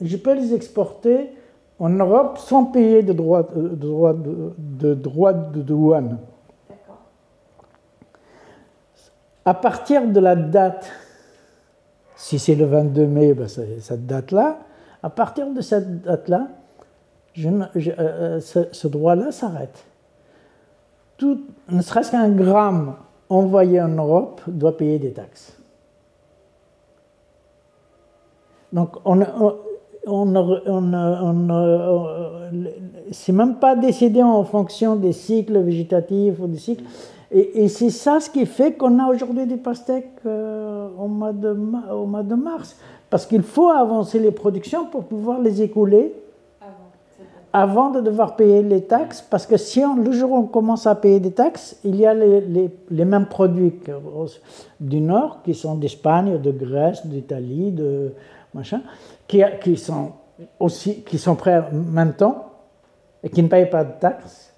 je peux les exporter en Europe sans payer de droits de douane. D'accord. À partir de la date, si c'est le 22 mai, ben cette date-là, à partir de cette date-là, ce droit-là s'arrête. Tout, ne serait-ce qu'un gramme envoyé en Europe doit payer des taxes. Donc, c'est même pas décidé en fonction des cycles végétatifs ou des cycles. Et c'est ça ce qui fait qu'on a aujourd'hui des pastèques au mois de mars. Parce qu'il faut avancer les productions pour pouvoir les écouler avant de devoir payer les taxes. Parce que si le jour où on commence à payer des taxes, il y a les mêmes produits du Nord, qui sont d'Espagne, de Grèce, d'Italie, de machin, qui sont prêts en même temps et qui ne payent pas de taxes.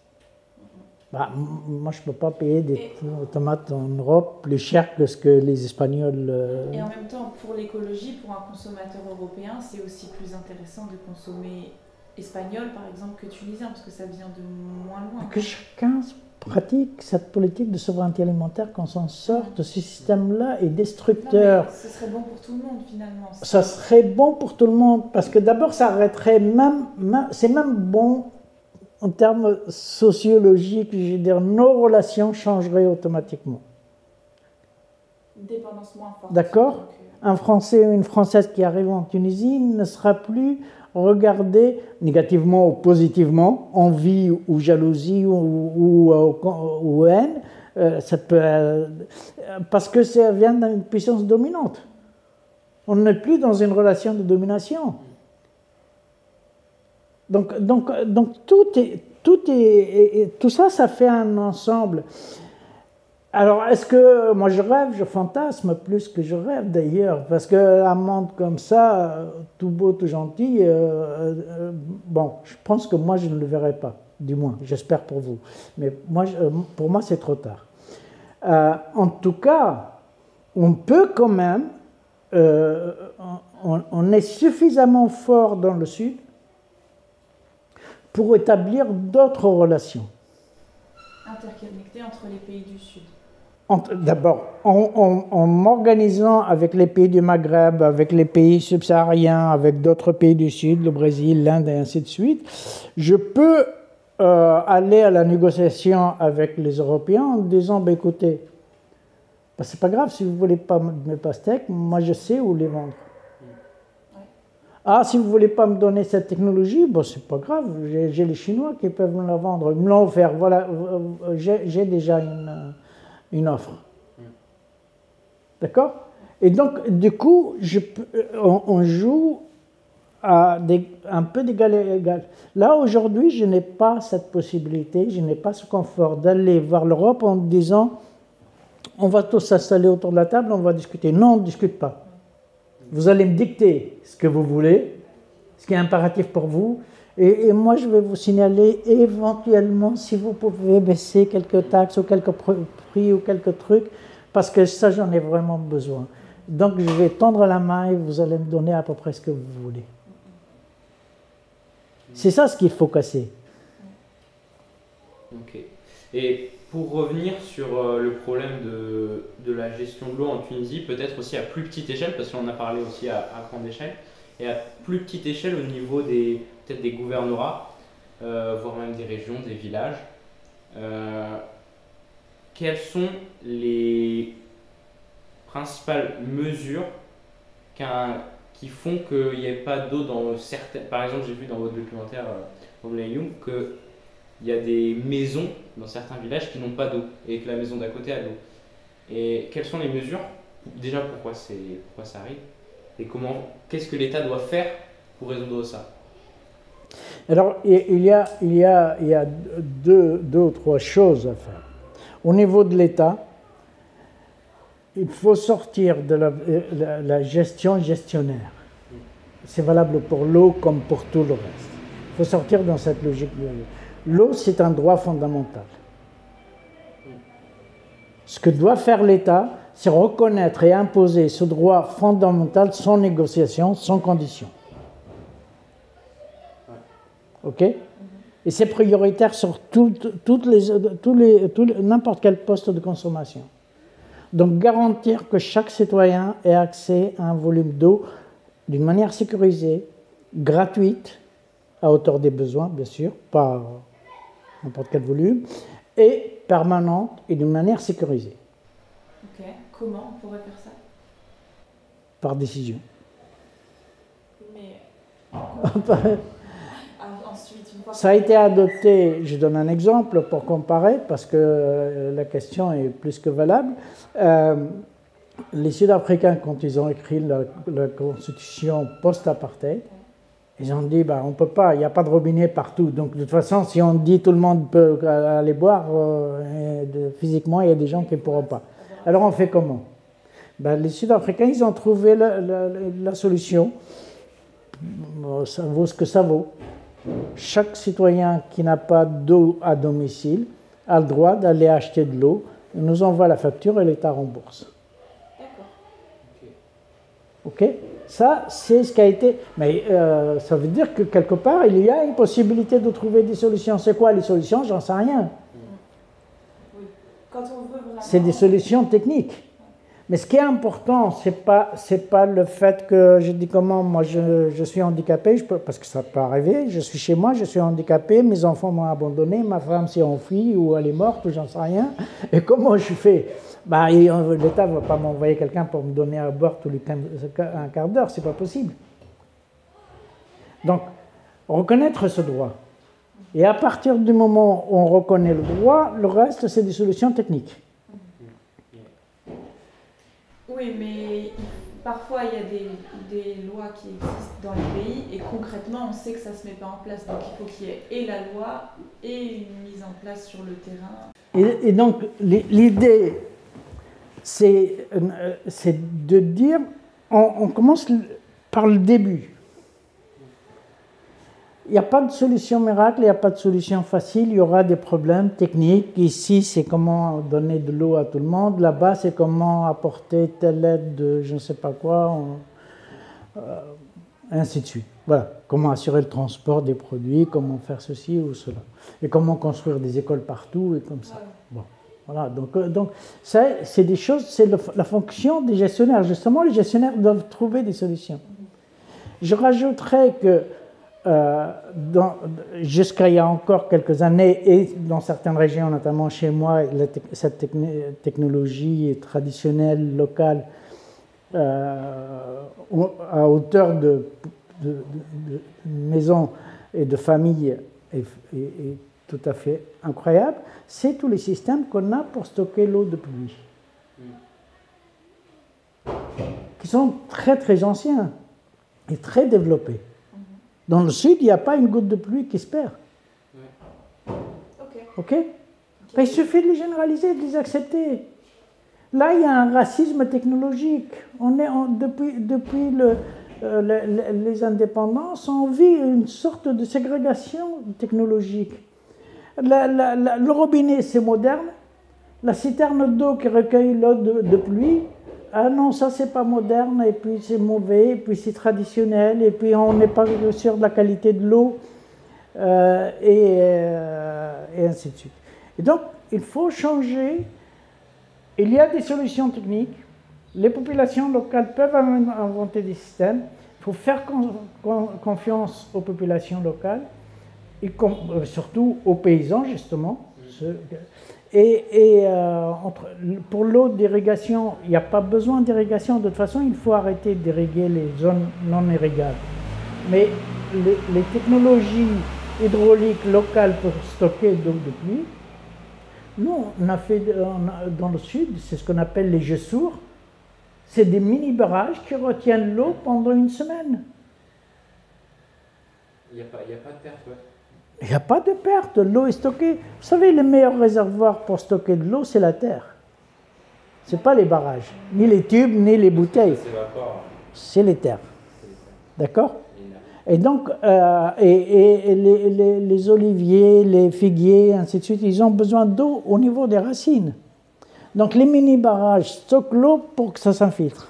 Bah, moi, je ne peux pas payer des tomates en Europe plus cher que ce que les Espagnols... Et en même temps, pour l'écologie, pour un consommateur européen, c'est aussi plus intéressant de consommer espagnol, par exemple, que tunisien, parce que ça vient de moins loin. Que chacun pratique cette politique de souveraineté alimentaire, qu'on s'en sorte de ce système-là est destructeur. Non, mais ce serait bon pour tout le monde, finalement. Ça serait bon pour tout le monde, parce que d'abord, ça arrêterait c'est même bon en termes sociologiques, je veux dire, nos relations changeraient automatiquement. Dépendance moins forte. D'accord ? Un Français ou une Française qui arrive en Tunisie ne sera plus regardé négativement ou positivement, envie ou jalousie ou haine, parce que ça vient d'une puissance dominante. On n'est plus dans une relation de domination. Donc tout ça, ça fait un ensemble. Alors, est-ce que moi je rêve, je fantasme plus que je rêve d'ailleurs, parce qu'un monde comme ça, tout beau, tout gentil, bon, je pense que moi je ne le verrai pas, du moins, j'espère pour vous. Mais pour moi, c'est trop tard. En tout cas, on peut quand même on est suffisamment fort dans le Sud pour établir d'autres relations. Interconnectées entre les pays du Sud. D'abord, en m'organisant avec les pays du Maghreb, avec les pays subsahariens, avec d'autres pays du Sud, le Brésil, l'Inde et ainsi de suite, je peux aller à la négociation avec les Européens en disant, ben, écoutez, ben, c'est pas grave si vous ne voulez pas mes pastèques, moi je sais où les vendre. Ah, si vous ne voulez pas me donner cette technologie, bon, c'est pas grave, j'ai les Chinois qui peuvent me la vendre, ils me l'ont offert, voilà, j'ai déjà une offre. D'accord? Et donc, du coup, on joue à un peu d'égal à égal. Là, aujourd'hui, je n'ai pas cette possibilité, je n'ai pas ce confort d'aller voir l'Europe en disant, on va tous s'installer autour de la table, on va discuter. Non, on ne discute pas. Vous allez me dicter ce que vous voulez, ce qui est impératif pour vous, et moi je vais vous signaler éventuellement si vous pouvez baisser quelques taxes ou quelques prix ou quelques trucs, parce que ça j'en ai vraiment besoin. Donc je vais tendre la main et vous allez me donner à peu près ce que vous voulez. C'est ça ce qu'il faut casser. Ok. Et pour revenir sur le problème de la gestion de l'eau en Tunisie, peut-être aussi à plus petite échelle, parce qu'on en a parlé aussi à grande échelle, et à plus petite échelle au niveau peut-être des gouvernorats, voire même des régions, des villages, quelles sont les principales mesures qui font qu'il n'y ait pas d'eau dans certaines... Par exemple, j'ai vu dans votre documentaire, qu'il y a des maisons dans certains villages qui n'ont pas d'eau et que la maison d'à côté a de l'eau. Et quelles sont les mesures? Déjà, pourquoi ça arrive? Et qu'est-ce que l'État doit faire pour résoudre ça? Alors, il y a deux ou trois choses à faire. Au niveau de l'État, il faut sortir de la gestion gestionnaire. C'est valable pour l'eau comme pour tout le reste. Il faut sortir dans cette logique. L'eau, c'est un droit fondamental. Ce que doit faire l'État, c'est reconnaître et imposer ce droit fondamental sans négociation, sans condition. OK? Et c'est prioritaire sur n'importe quel poste de consommation. Donc garantir que chaque citoyen ait accès à un volume d'eau d'une manière sécurisée, gratuite, à hauteur des besoins, bien sûr, pas n'importe quel volume, et permanente et d'une manière sécurisée. Ok, comment on pourrait faire ça? Par décision. Mais ensuite, une fois ça a été adopté, je donne un exemple pour comparer, parce que la question est plus que valable. Les Sud-Africains, quand ils ont écrit la constitution post-apartheid, ils ont dit, on ne peut pas, il n'y a pas de robinet partout. Donc, de toute façon, si on dit tout le monde peut aller boire, physiququement, il y a des gens qui ne pourront pas. Alors, on fait comment? Les Sud-Africains, ils ont trouvé la solution. Ça vaut ce que ça vaut. Chaque citoyen qui n'a pas d'eau à domicile a le droit d'aller acheter de l'eau. Il nous envoie la facture et l'État rembourse. D'accord. OK? Ça, c'est ce qui a été... Mais ça veut dire que quelque part, il y a une possibilité de trouver des solutions. C'est quoi les solutions? J'en sais rien. Oui. Quand on veut vraiment... C'est des solutions techniques. Mais ce qui est important, c'est pas le fait que je dis comment, moi je suis handicapé, parce que ça peut arriver, je suis chez moi, je suis handicapé, mes enfants m'ont abandonné, ma femme s'est enfuie ou elle est morte, ou j'en sais rien. Et comment je fais? L'État ne va pas m'envoyer quelqu'un pour me donner à boire tous les un quart d'heure, c'est pas possible. Donc, reconnaître ce droit. Et à partir du moment où on reconnaît le droit, le reste, c'est des solutions techniques. Oui, mais parfois il y a des lois qui existent dans les pays et concrètement on sait que ça ne se met pas en place. Donc il faut qu'il y ait et la loi et une mise en place sur le terrain. Et donc l'idée, c'est de dire, on commence par le début. Il n'y a pas de solution miracle, il n'y a pas de solution facile, il y aura des problèmes techniques. Ici, c'est comment donner de l'eau à tout le monde. Là-bas, c'est comment apporter telle aide de je ne sais pas quoi, ainsi de suite. Voilà, comment assurer le transport des produits, comment faire ceci ou cela. Et comment construire des écoles partout et comme ça. Bon, voilà, donc ça, c'est des choses, c'est la fonction des gestionnaires. Justement, les gestionnaires doivent trouver des solutions. Je rajouterais que jusqu'à il y a encore quelques années, et dans certaines régions, notamment chez moi, cette technologie traditionnelle, locale, à hauteur de maisons et de familles est tout à fait incroyable, c'est tous les systèmes qu'on a pour stocker l'eau de pluie, qui sont très très anciens et très développés. Dans le sud, il n'y a pas une goutte de pluie qui se perd. Ok. Il suffit de les généraliser, de les accepter. Là, il y a un racisme technologique. Depuis les indépendances, on vit une sorte de ségrégation technologique. Le robinet, c'est moderne. La citerne d'eau qui recueille l'eau de pluie, ah non, ça c'est pas moderne, et puis c'est mauvais, et puis c'est traditionnel, et puis on n'est pas sûr de la qualité de l'eau, et ainsi de suite. Et donc, il faut changer. Il y a des solutions techniques. Les populations locales peuvent inventer des systèmes. Il faut faire confiance aux populations locales, et surtout aux paysans, justement. Pour l'eau d'irrigation, il n'y a pas besoin d'irrigation. De toute façon, il faut arrêter d'irriguer les zones non irrigables. Mais les technologies hydrauliques locales pour stocker de l'eau de pluie, nous, on a fait dans le sud, c'est ce qu'on appelle les jeux sourds. C'est des mini-barrages qui retiennent l'eau pendant une semaine. Il n'y a pas de perte, ouais. Il n'y a pas de perte, l'eau est stockée. Vous savez, le meilleur réservoir pour stocker de l'eau, c'est la terre. Ce n'est pas les barrages, ni les tubes, ni les bouteilles. C'est les terres. D'accord ? Et donc, les oliviers, les figuiers, ainsi de suite, ils ont besoin d'eau au niveau des racines. Donc, les mini-barrages stockent l'eau pour que ça s'infiltre.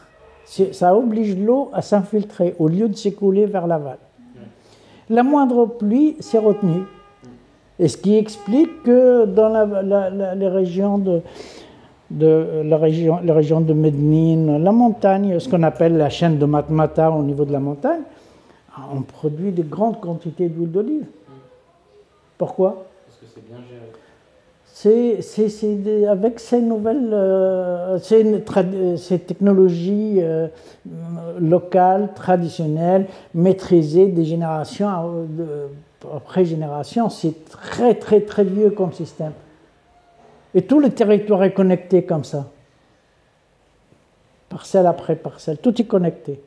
Ça oblige l'eau à s'infiltrer au lieu de s'écouler vers l'aval. La moindre pluie, c'est retenu. Et ce qui explique que dans les régions de Medellín, la montagne, ce qu'on appelle la chaîne de Matmata au niveau de la montagne, on produit de grandes quantités d'huile d'olive. Pourquoi ? Parce que c'est bien géré. Avec ces nouvelles, ces technologies locales, traditionnelles, maîtrisées des générations après génération, c'est très très très vieux comme système. Et tout le territoire est connecté comme ça. Parcelle après parcelle, tout est connecté.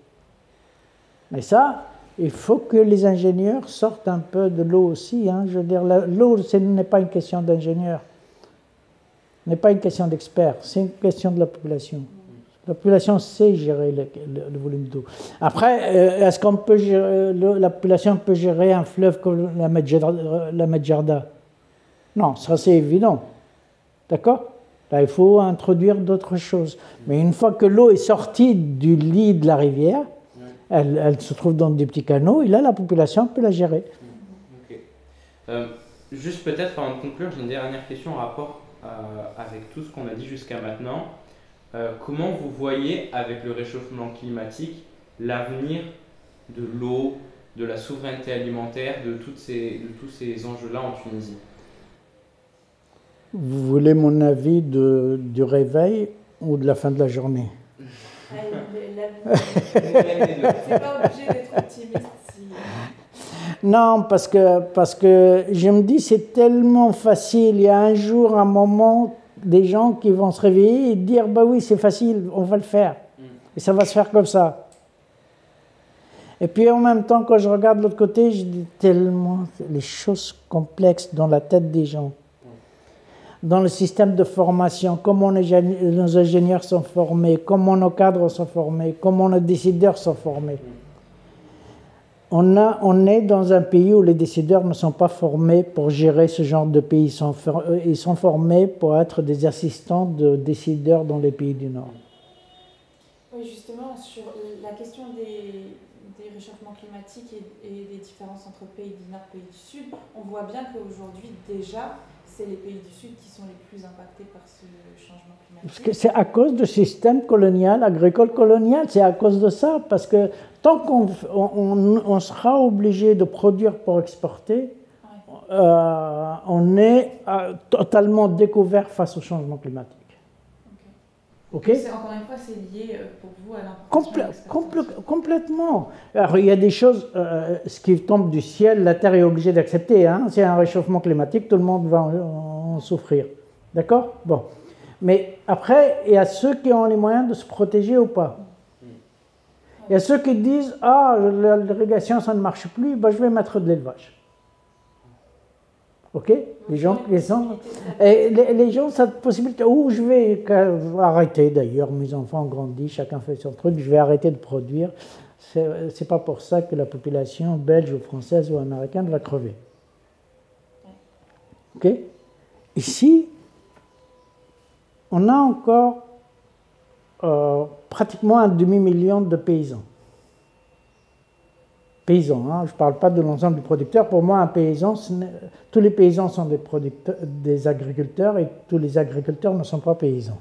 Mais ça, il faut que les ingénieurs sortent un peu de l'eau aussi. Hein. Je veux dire, l'eau, ce n'est pas une question d'ingénieur. Ce n'est pas une question d'expert, c'est une question de la population. La population sait gérer le volume d'eau. Après, est-ce qu'on peut gérer, la population peut gérer un fleuve comme la Medjarda? Non, ça c'est évident. D'accord? Là, il faut introduire d'autres choses. Mais une fois que l'eau est sortie du lit de la rivière, elle se trouve dans des petits canaux, et là, la population peut la gérer. Okay. Juste peut-être avant de conclure, j'ai une dernière question en rapport avec tout ce qu'on a dit jusqu'à maintenant. Comment vous voyez, avec le réchauffement climatique, l'avenir de l'eau, de la souveraineté alimentaire, de tous ces enjeux-là en Tunisie? Vous voulez mon avis du réveil ou de la fin de la journée? C'est pas obligé d'être optimiste. Non, parce que je me dis c'est tellement facile. Il y a un jour, un moment, des gens qui vont se réveiller et dire bah oui c'est facile, on va le faire. Et ça va se faire comme ça. Et puis en même temps, quand je regarde de l'autre côté, je dis tellement les choses complexes dans la tête des gens. Dans le système de formation, comment nos ingénieurs sont formés, comment nos cadres sont formés, comment nos décideurs sont formés. on est dans un pays où les décideurs ne sont pas formés pour gérer ce genre de pays. Ils sont formés pour être des assistants de décideurs dans les pays du Nord. Oui, justement, sur la question des réchauffements climatiques et des différences entre pays du Nord et pays du Sud, on voit bien qu'aujourd'hui, déjà, c'est les pays du Sud qui sont les plus impactés par ce changement climatique. Parce que c'est à cause du système colonial, agricole colonial, c'est à cause de ça. Parce que tant qu'on sera obligé de produire pour exporter, on est totalement découvert face au changement climatique. Okay. Encore une fois, c'est lié pour vous à l'importation. Complètement. Alors, il y a des choses, ce qui tombe du ciel, la Terre est obligée d'accepter. Hein. C'est un réchauffement climatique, tout le monde va en souffrir. D'accord? Bon. Mais après, il y a ceux qui ont les moyens de se protéger ou pas. Il y a ceux qui disent « Ah, l'irrigation, ça ne marche plus, ben, je vais mettre de l'élevage. » Ok? Les gens, les gens, cette possibilité, ou je vais arrêter d'ailleurs, mes enfants ont grandi, chacun fait son truc, je vais arrêter de produire. C'est pas pour ça que la population belge ou française ou américaine va crever. Ok? Ici, on a encore pratiquement un demi-million de paysans. Paysans, hein, je ne parle pas de l'ensemble des producteurs. Pour moi, un paysan, tous les paysans sont des agriculteurs et tous les agriculteurs ne sont pas paysans.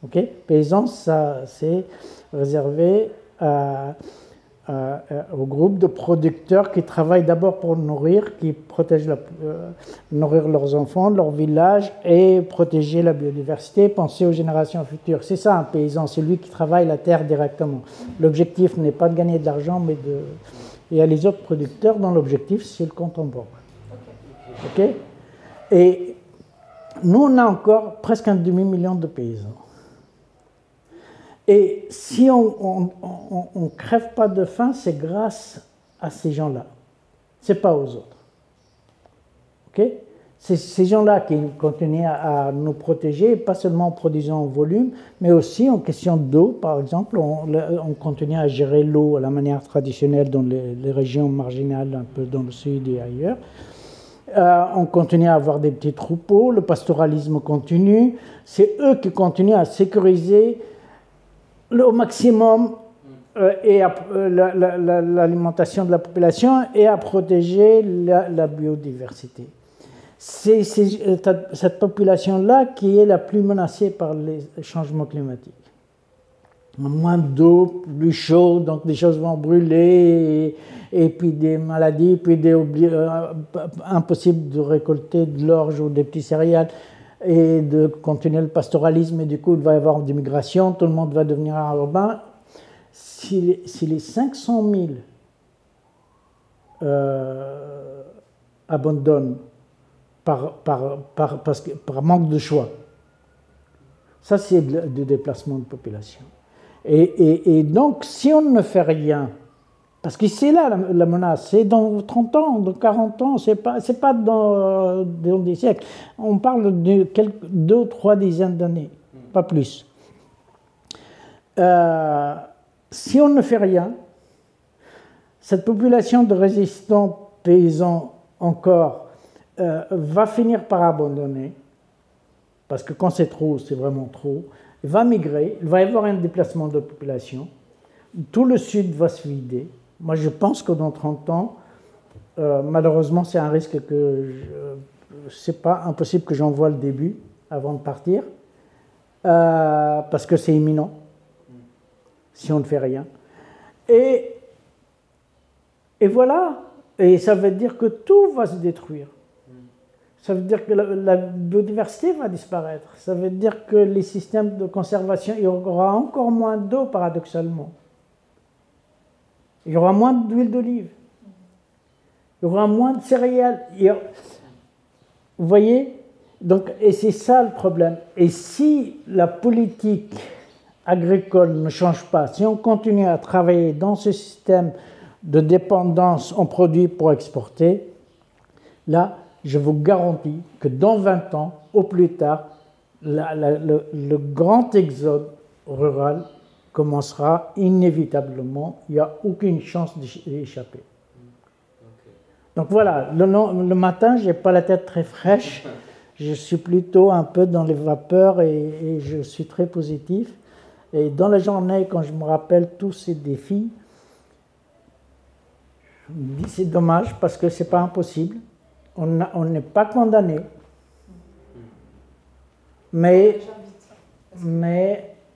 Okay. Paysans, ça, c'est réservé au groupe de producteurs qui travaillent d'abord pour nourrir, qui protègent nourrir leurs enfants, leur village et protéger la biodiversité, penser aux générations futures. C'est ça un paysan, c'est lui qui travaille la terre directement. L'objectif n'est pas de gagner de l'argent, mais de... Il y a les autres producteurs dont l'objectif, c'est le contemporain. Ok. Et nous, on a encore presque un demi-million de paysans. Et si on ne crève pas de faim, c'est grâce à ces gens-là. Ce n'est pas aux autres. Okay? C'est ces gens-là qui continuent à nous protéger, pas seulement en produisant en volume, mais aussi en question d'eau, par exemple. On continue à gérer l'eau à la manière traditionnelle dans les régions marginales, un peu dans le sud et ailleurs. On continue à avoir des petits troupeaux, le pastoralisme continue. C'est eux qui continuent à sécuriser au maximum l'alimentation de la population et à protéger la biodiversité. C'est cette population-là qui est la plus menacée par les changements climatiques. Moins d'eau, plus chaud, donc des choses vont brûler, et puis des maladies, puis impossible de récolter de l'orge ou des petits céréales, et de continuer le pastoralisme, et du coup il va y avoir des migrations, tout le monde va devenir urbain. Si les 500 000 abandonnent par manque de choix, ça c'est du déplacement de population. Et donc si on ne fait rien, parce que c'est là la menace, c'est dans 30 ans, dans 40 ans, c'est pas dans des siècles. On parle de 2 ou 3 dizaines d'années, pas plus. Si on ne fait rien, cette population de résistants paysans encore va finir par abandonner, parce que quand c'est trop, c'est vraiment trop, il va migrer, il va y avoir un déplacement de population, tout le sud va se vider. Moi, je pense que dans 30 ans, malheureusement, c'est un risque que c'est pas impossible que j'en voie le début avant de partir, parce que c'est imminent, si on ne fait rien. Et voilà, et ça veut dire que tout va se détruire. Ça veut dire que la biodiversité va disparaître. Ça veut dire que les systèmes de conservation, il y aura encore moins d'eau, paradoxalement. Il y aura moins d'huile d'olive. Il y aura moins de céréales. Vous voyez? Donc, et c'est ça le problème. Et si la politique agricole ne change pas, si on continue à travailler dans ce système de dépendance en produits pour exporter, là, je vous garantis que dans 20 ans, au plus tard, le grand exode rural commencera inévitablement. Il n'y a aucune chance d'échapper. Donc voilà, le matin, je n'ai pas la tête très fraîche. Je suis plutôt un peu dans les vapeurs et je suis très positif. Et dans la journée, quand je me rappelle tous ces défis, je me dis c'est dommage parce que ce n'est pas impossible. On n'est pas condamné. Mais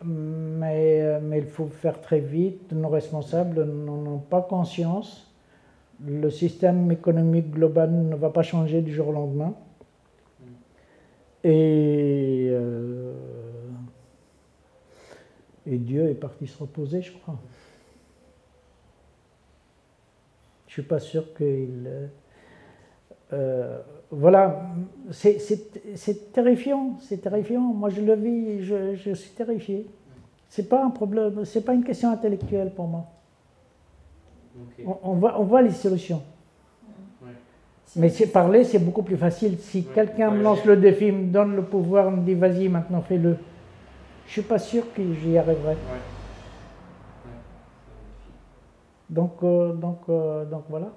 il faut faire très vite. Nos responsables n'en ont pas conscience. Le système économique global ne va pas changer du jour au lendemain. Et Dieu est parti se reposer, je crois. Je ne suis pas sûr qu'il... voilà, c'est terrifiant, c'est terrifiant. Moi, je le vis, je suis terrifié. C'est pas un problème, c'est pas une question intellectuelle pour moi. Okay. On voit les solutions. Ouais. Mais parler, c'est beaucoup plus facile. Si quelqu'un me lance le défi, me donne le pouvoir, me dit vas-y, maintenant fais-le. Je suis pas sûr que j'y arriverai. Donc voilà.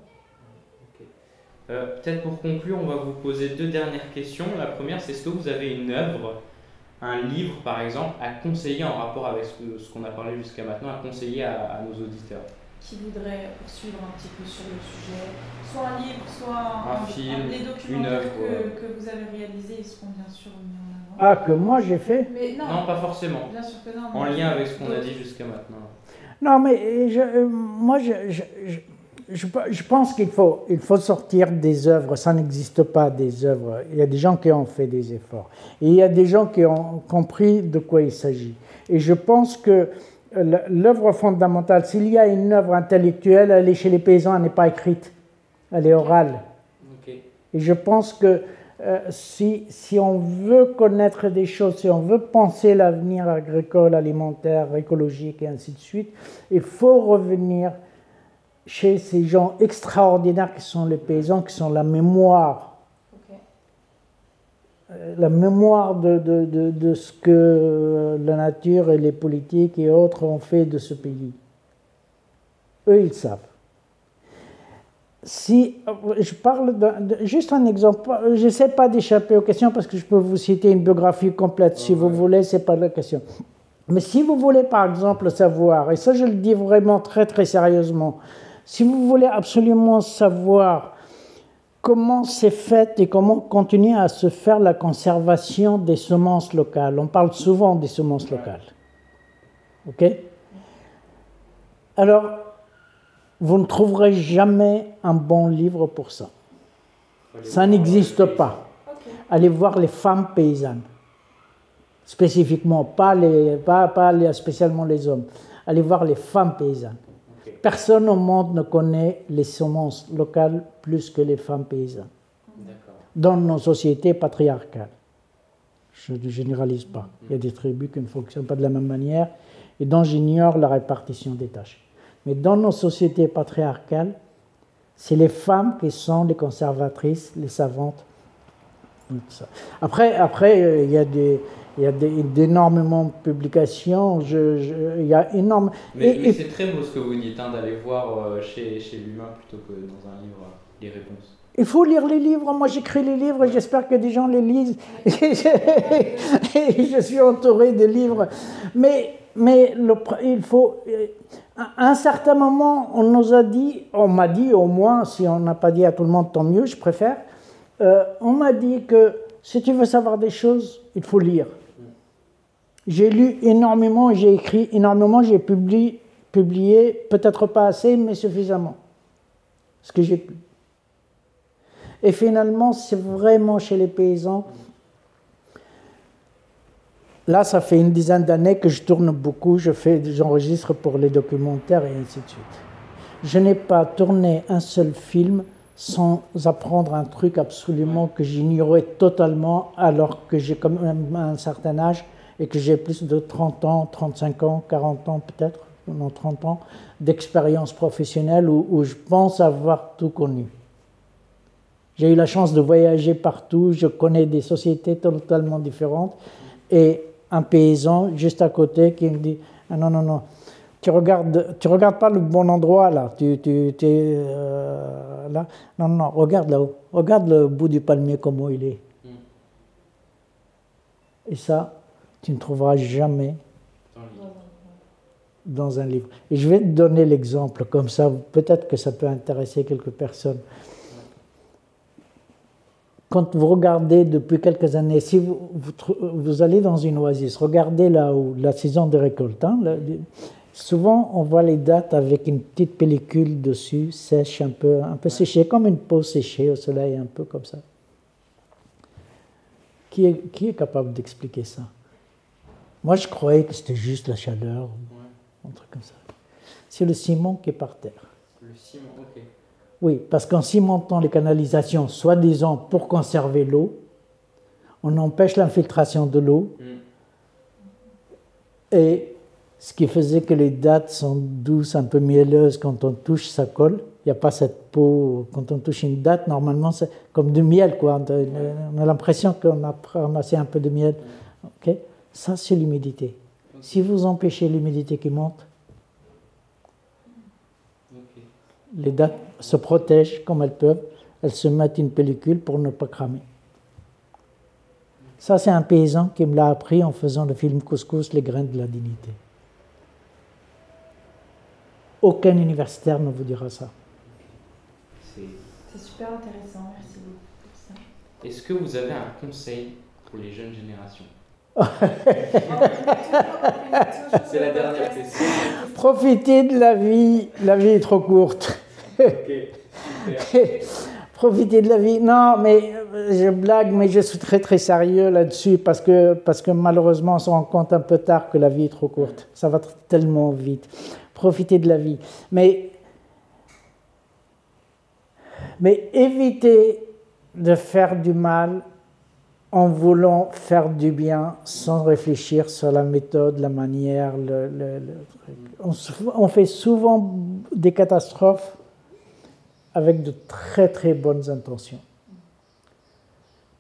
Peut-être pour conclure, on va vous poser 2 dernières questions. La première, c'est est-ce que vous avez une œuvre, un livre par exemple, à conseiller en rapport avec ce qu'on a parlé jusqu'à maintenant, à conseiller à nos auditeurs qui voudraient poursuivre un petit peu sur le sujet, soit un livre, soit un film, des documentaires que vous avez réalisés, ils seront bien sûr mis en Ah, avant. que moi j'ai fait? Mais non, pas forcément. Bien sûr que non. En lien avec ce qu'on a dit jusqu'à maintenant. Non, mais je pense qu'il faut sortir des œuvres. Ça n'existe pas, des œuvres. Il y a des gens qui ont fait des efforts. Et il y a des gens qui ont compris de quoi il s'agit. Et je pense que l'œuvre fondamentale, s'il y a une œuvre intellectuelle, elle est chez les paysans, elle n'est pas écrite. Elle est orale. Okay. Et je pense que si on veut connaître des choses, si on veut penser l'avenir agricole, alimentaire, écologique et ainsi de suite, il faut revenir chez ces gens extraordinaires qui sont les paysans, qui sont la mémoire. La mémoire de ce que la nature et les politiques et autres ont fait de ce pays. Eux, ils savent. Si je parle juste un exemple, je n'essaie pas d'échapper aux questions parce que je peux vous citer une biographie complète si vous voulez, ce n'est pas la question. Mais si vous voulez par exemple savoir, et ça je le dis vraiment très très sérieusement, si vous voulez absolument savoir comment c'est fait et comment continue à se faire la conservation des semences locales. On parle souvent des semences locales. OK? Alors, vous ne trouverez jamais un bon livre pour ça. Ça n'existe pas. Allez voir les femmes paysannes. Spécifiquement, pas spécialement les hommes. Allez voir les femmes paysannes. Personne au monde ne connaît les semences locales plus que les femmes paysannes. Dans nos sociétés patriarcales. Je ne généralise pas. Il y a des tribus qui ne fonctionnent pas de la même manière et dont j'ignore la répartition des tâches. Mais dans nos sociétés patriarcales, c'est les femmes qui sont les conservatrices, les savantes. Après, il y a d'énormément de publications. Il y a énorme. Mais c'est très beau ce que vous dites, d'aller voir chez l'humain plutôt que dans un livre les réponses. Il faut lire les livres. Moi, j'écris les livres et j'espère que des gens les lisent. Et je suis entouré de livres. Mais il faut. À un certain moment, on m'a dit au moins, si on n'a pas dit à tout le monde, tant mieux, je préfère. On m'a dit que si tu veux savoir des choses, il faut lire. J'ai lu énormément, j'ai écrit énormément, j'ai publié peut-être pas assez, mais suffisamment. Ce que j'ai pu. Et finalement, c'est vraiment chez les paysans. Là, ça fait une dizaine d'années que je tourne beaucoup, j'enregistre pour les documentaires et ainsi de suite. Je n'ai pas tourné un seul film sans apprendre un truc absolument que j'ignorais totalement alors que j'ai quand même un certain âge et que j'ai plus de 30 ans, 35 ans, 40 ans peut-être, non 30 ans, d'expérience professionnelle où je pense avoir tout connu. J'ai eu la chance de voyager partout, je connais des sociétés totalement différentes et un paysan juste à côté qui me dit « Ah non, tu regardes pas le bon endroit là. Là. Non, non, regarde là-haut. Regarde le bout du palmier, comment il est. Et ça, tu ne trouveras jamais dans un livre. Et je vais te donner l'exemple, comme ça, peut-être que ça peut intéresser quelques personnes. Quand vous regardez depuis quelques années, si vous allez dans une oasis, regardez là où la saison de récolte, hein, souvent on voit les dates avec une petite pellicule dessus, sèche, un peu séchée, comme une peau séchée au soleil, un peu comme ça. Qui est capable d'expliquer ça? Moi, je croyais que c'était juste la chaleur, un truc comme ça. C'est le ciment qui est par terre. Le ciment, ok. Oui, parce qu'en cimentant les canalisations, soi-disant pour conserver l'eau, on empêche l'infiltration de l'eau. Et ce qui faisait que les dattes sont douces, un peu mielleuses, quand on touche, ça colle. Il n'y a pas cette peau. Quand on touche une datte, normalement, c'est comme du miel, quoi. On a l'impression qu'on a ramassé un peu de miel. Okay? Ça, c'est l'humidité. Si vous empêchez l'humidité qui monte, les dattes se protègent comme elles peuvent. Elles se mettent une pellicule pour ne pas cramer. Ça, c'est un paysan qui me l'a appris en faisant le film Couscous, les graines de la dignité. Aucun universitaire ne vous dira ça. C'est super intéressant, merci beaucoup pour ça. Est-ce que vous avez un conseil pour les jeunes générations? C'est la dernière question. Profitez de la vie est trop courte. Okay, Profitez de la vie. Non, mais je blague, mais je suis très très sérieux là-dessus parce que malheureusement on se rend compte un peu tard que la vie est trop courte. Ça va tellement vite. Profitez de la vie. Mais évitez de faire du mal en voulant faire du bien sans réfléchir sur la méthode, la manière, le truc. On fait souvent des catastrophes avec de très très bonnes intentions.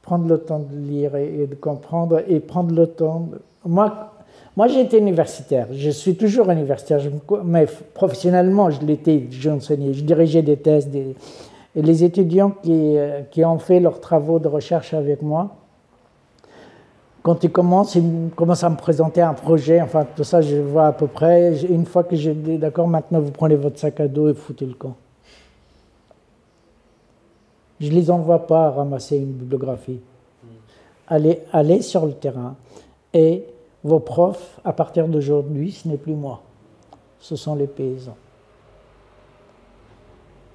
Prendre le temps de lire et de comprendre et prendre le temps. Moi j'ai été universitaire, je suis toujours universitaire, mais professionnellement je l'étais, j'enseignais, je dirigeais des thèses. Et les étudiants qui ont fait leurs travaux de recherche avec moi, quand ils commencent à me présenter un projet, enfin tout ça je vois à peu près, une fois que j'ai dit d'accord, maintenant vous prenez votre sac à dos et foutez le camp. Je ne les envoie pas ramasser une bibliographie. Allez sur le terrain. Et vos profs, à partir d'aujourd'hui, ce n'est plus moi. Ce sont les paysans.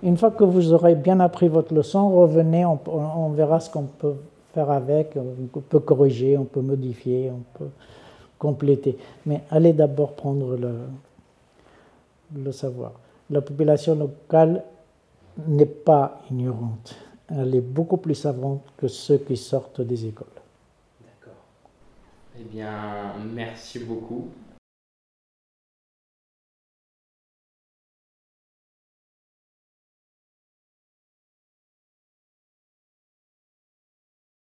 Une fois que vous aurez bien appris votre leçon, revenez, on verra ce qu'on peut faire avec. On peut corriger, on peut modifier, on peut compléter. Mais allez d'abord prendre le savoir. La population locale n'est pas ignorante. Elle est beaucoup plus savante que ceux qui sortent des écoles. D'accord. Eh bien, merci beaucoup.